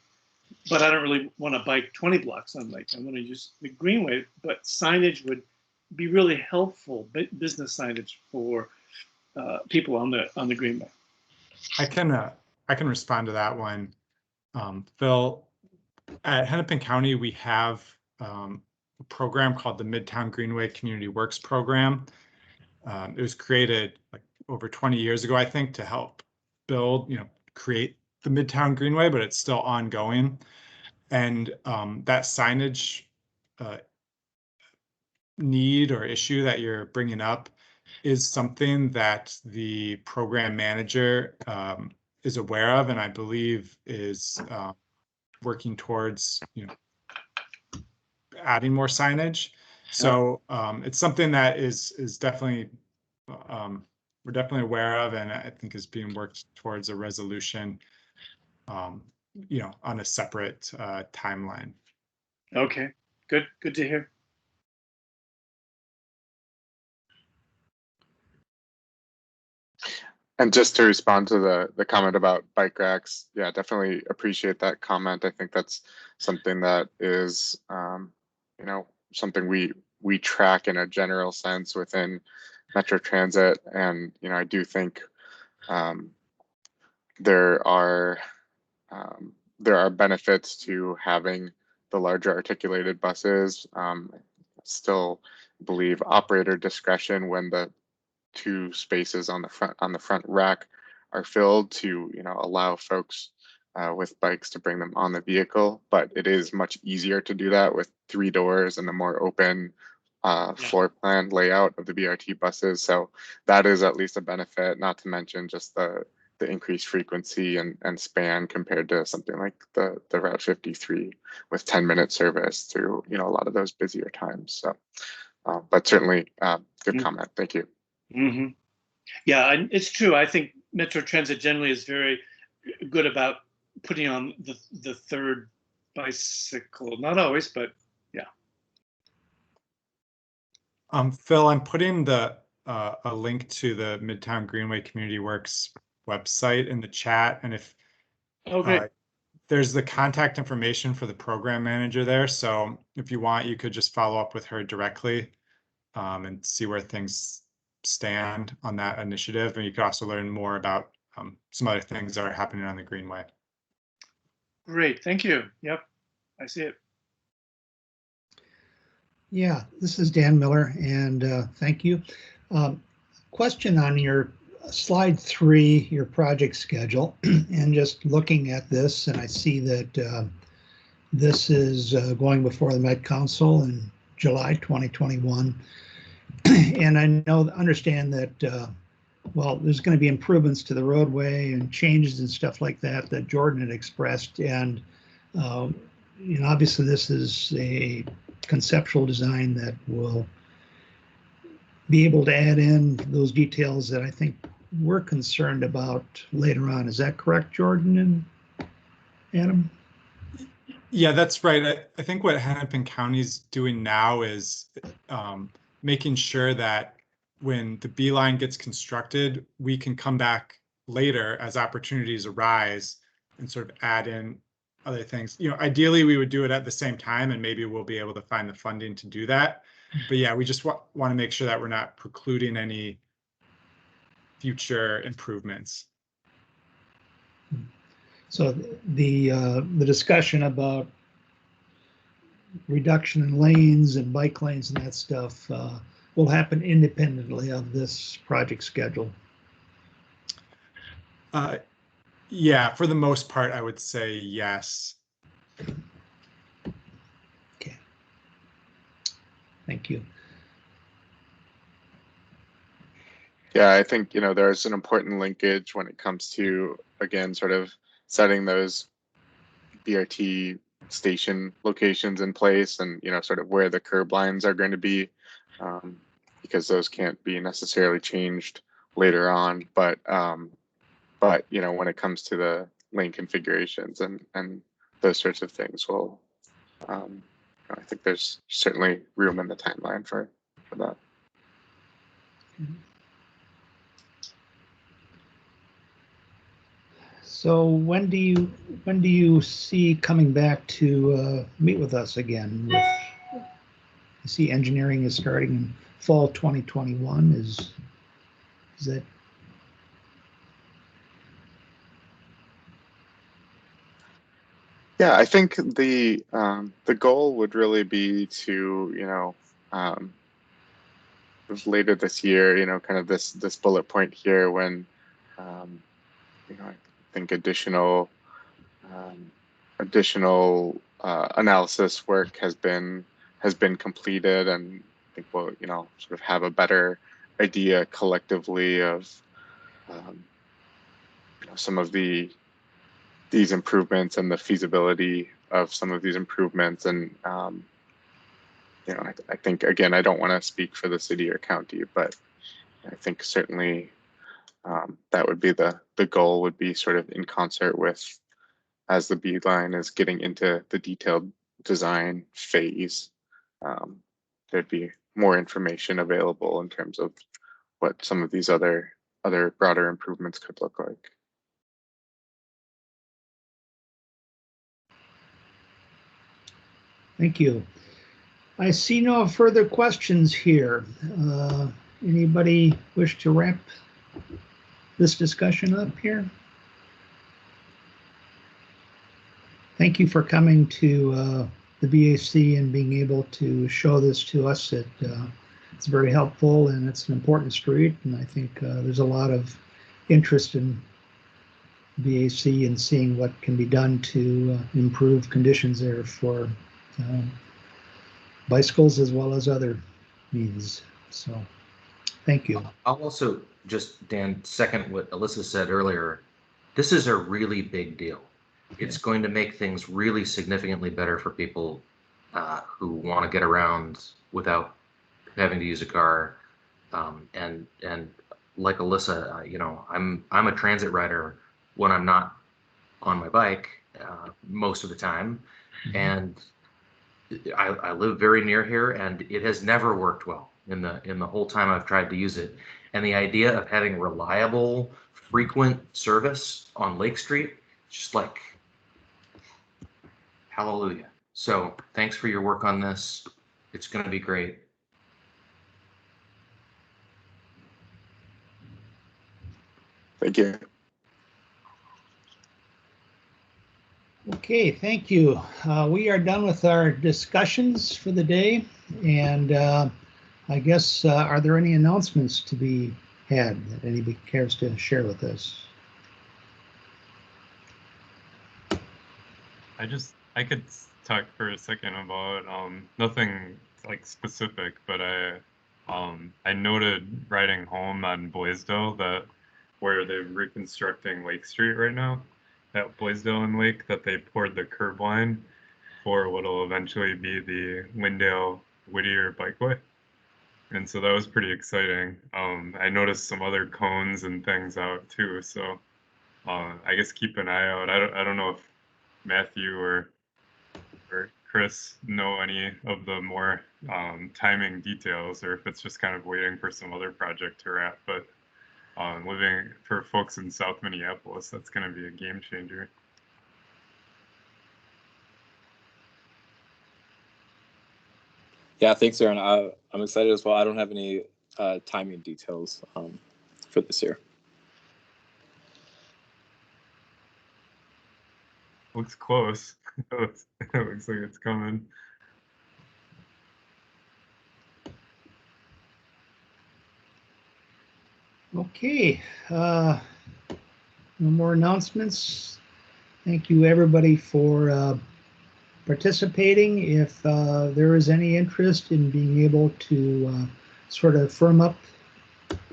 But I don't really want to bike 20 blocks on Lake. I want to use the Greenway, but signage would be really helpful, business signage for people on the Greenway. I can respond to that one. Phil, at Hennepin County, we have a program called the Midtown Greenway Community Works Program. It was created like over 20 years ago, I think, to help build, create the Midtown Greenway, but it's still ongoing. And that signage need or issue that you're bringing up is something that the program manager is aware of, and I believe is working towards, adding more signage. So it's something that is definitely we're definitely aware of, and I think is being worked towards a resolution, on a separate timeline. Okay, good to hear. And just to respond to the comment about bike racks, yeah, definitely appreciate that comment. I think that's something that is, something we track in a general sense within Metro Transit, and I do think there are benefits to having the larger articulated buses. Still believe operator discretion when the 2 spaces on the front rack are filled to allow folks with bikes to bring them on the vehicle, but it is much easier to do that with 3 doors and a more open floor plan layout of the BRT buses. So that is at least a benefit, not to mention just the increased frequency and span compared to something like the Route 53 with 10-minute service through a lot of those busier times. So but certainly good comment. Thank you. Mm-hmm. Yeah, and it's true. I think Metro Transit generally is very good about putting on the third bicycle. Not always, but yeah. Phil, I'm putting a link to the Midtown Greenway Community Works website in the chat, and if there's the contact information for the program manager there, so if you want, you could just follow up with her directly and see where things stand on that initiative, and you could also learn more about some other things that are happening on the Greenway. Great, thank you. Yep, I see it. Yeah, this is Dan Miller, and thank you. Question on your slide 3, your project schedule, and just looking at this, and I see that this is going before the Met Council in July 2021. And I understand that, well, there's going to be improvements to the roadway and changes and stuff like that Jordan had expressed. And, obviously this is a conceptual design that will be able to add in those details that I think we're concerned about later on. Is that correct, Jordan and Adam? Yeah, that's right. I think what Hennepin County's doing now is making sure that when the B line gets constructed, we can come back later as opportunities arise and sort of add in other things. Ideally we would do it at the same time, and maybe we'll be able to find the funding to do that. But yeah, we just want to make sure that we're not precluding any future improvements. So the discussion about reduction in lanes and bike lanes and that stuff will happen independently of this project schedule. Yeah, for the most part, I would say yes. Okay. Thank you. Yeah, I think, there's an important linkage when it comes to, again, sort of setting those BRT station locations in place and, sort of where the curb lines are going to be, because those can't be necessarily changed later on. But when it comes to the lane configurations and those sorts of things, I think there's certainly room in the timeline for that. So when do you see coming back to meet with us again? I see engineering is starting in fall 2021. Is that? Yeah, I think the goal would really be to later this year, kind of this bullet point here when I think additional analysis work has been completed, and I think we'll sort of have a better idea collectively of some of these improvements and the feasibility of some of these improvements. And I think, again, I don't want to speak for the city or county, but I think certainly that would be the goal, would be sort of in concert with, as the beeline is getting into the detailed design phase, there'd be more information available in terms of what some of these other broader improvements could look like. Thank you. I see no further questions here. Anybody wish to wrap this discussion up here? Thank you for coming to the BAC and being able to show this to us. It's very helpful, and it's an important street, and I think there's a lot of interest in BAC and seeing what can be done to improve conditions there for bicycles as well as other means. So thank you. I'll also just, Dan, second what Alyssa said earlier. This is a really big deal. It's going to make things really significantly better for people who want to get around without having to use a car. And like Alyssa, I'm a transit rider when I'm not on my bike most of the time, and I live very near here, and it has never worked well in the whole time I've tried to use it. And the idea of having reliable, frequent service on Lake Street, just like, hallelujah. So thanks for your work on this. It's going to be great. Thank you. Okay, thank you. We are done with our discussions for the day, and I guess, are there any announcements to be had that anybody cares to share with us? I could talk for a second about nothing like specific, but I noted riding home on Blaisdell that where they're reconstructing Lake Street right now, at Blaisdell and Lake, that they poured the curb line for what will eventually be the Lyndale Whittier Bikeway. And so that was pretty exciting. I noticed some other cones and things out too. So I guess keep an eye out. I don't know if Matthew or Chris know any of the more timing details, or if it's just kind of waiting for some other project to wrap. But living for folks in South Minneapolis, that's going to be a game changer. Yeah, thanks, Aaron. I'm excited as well. I don't have any timing details for this year. Looks close. It looks like it's coming. Okay, no more announcements. Thank you, everybody, for participating. If there is any interest in being able to sort of firm up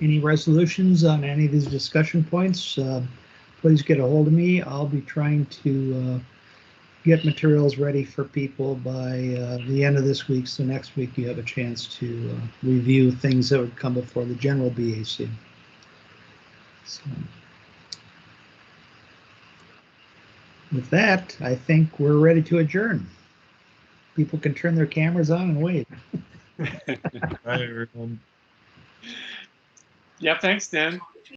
any resolutions on any of these discussion points, please get a hold of me. I'll be trying to get materials ready for people by the end of this week. So next week you have a chance to review things that would come before the general BAC. So, with that, I think we're ready to adjourn. People can turn their cameras on and wave. Bye, everyone. Yeah, thanks, Dan.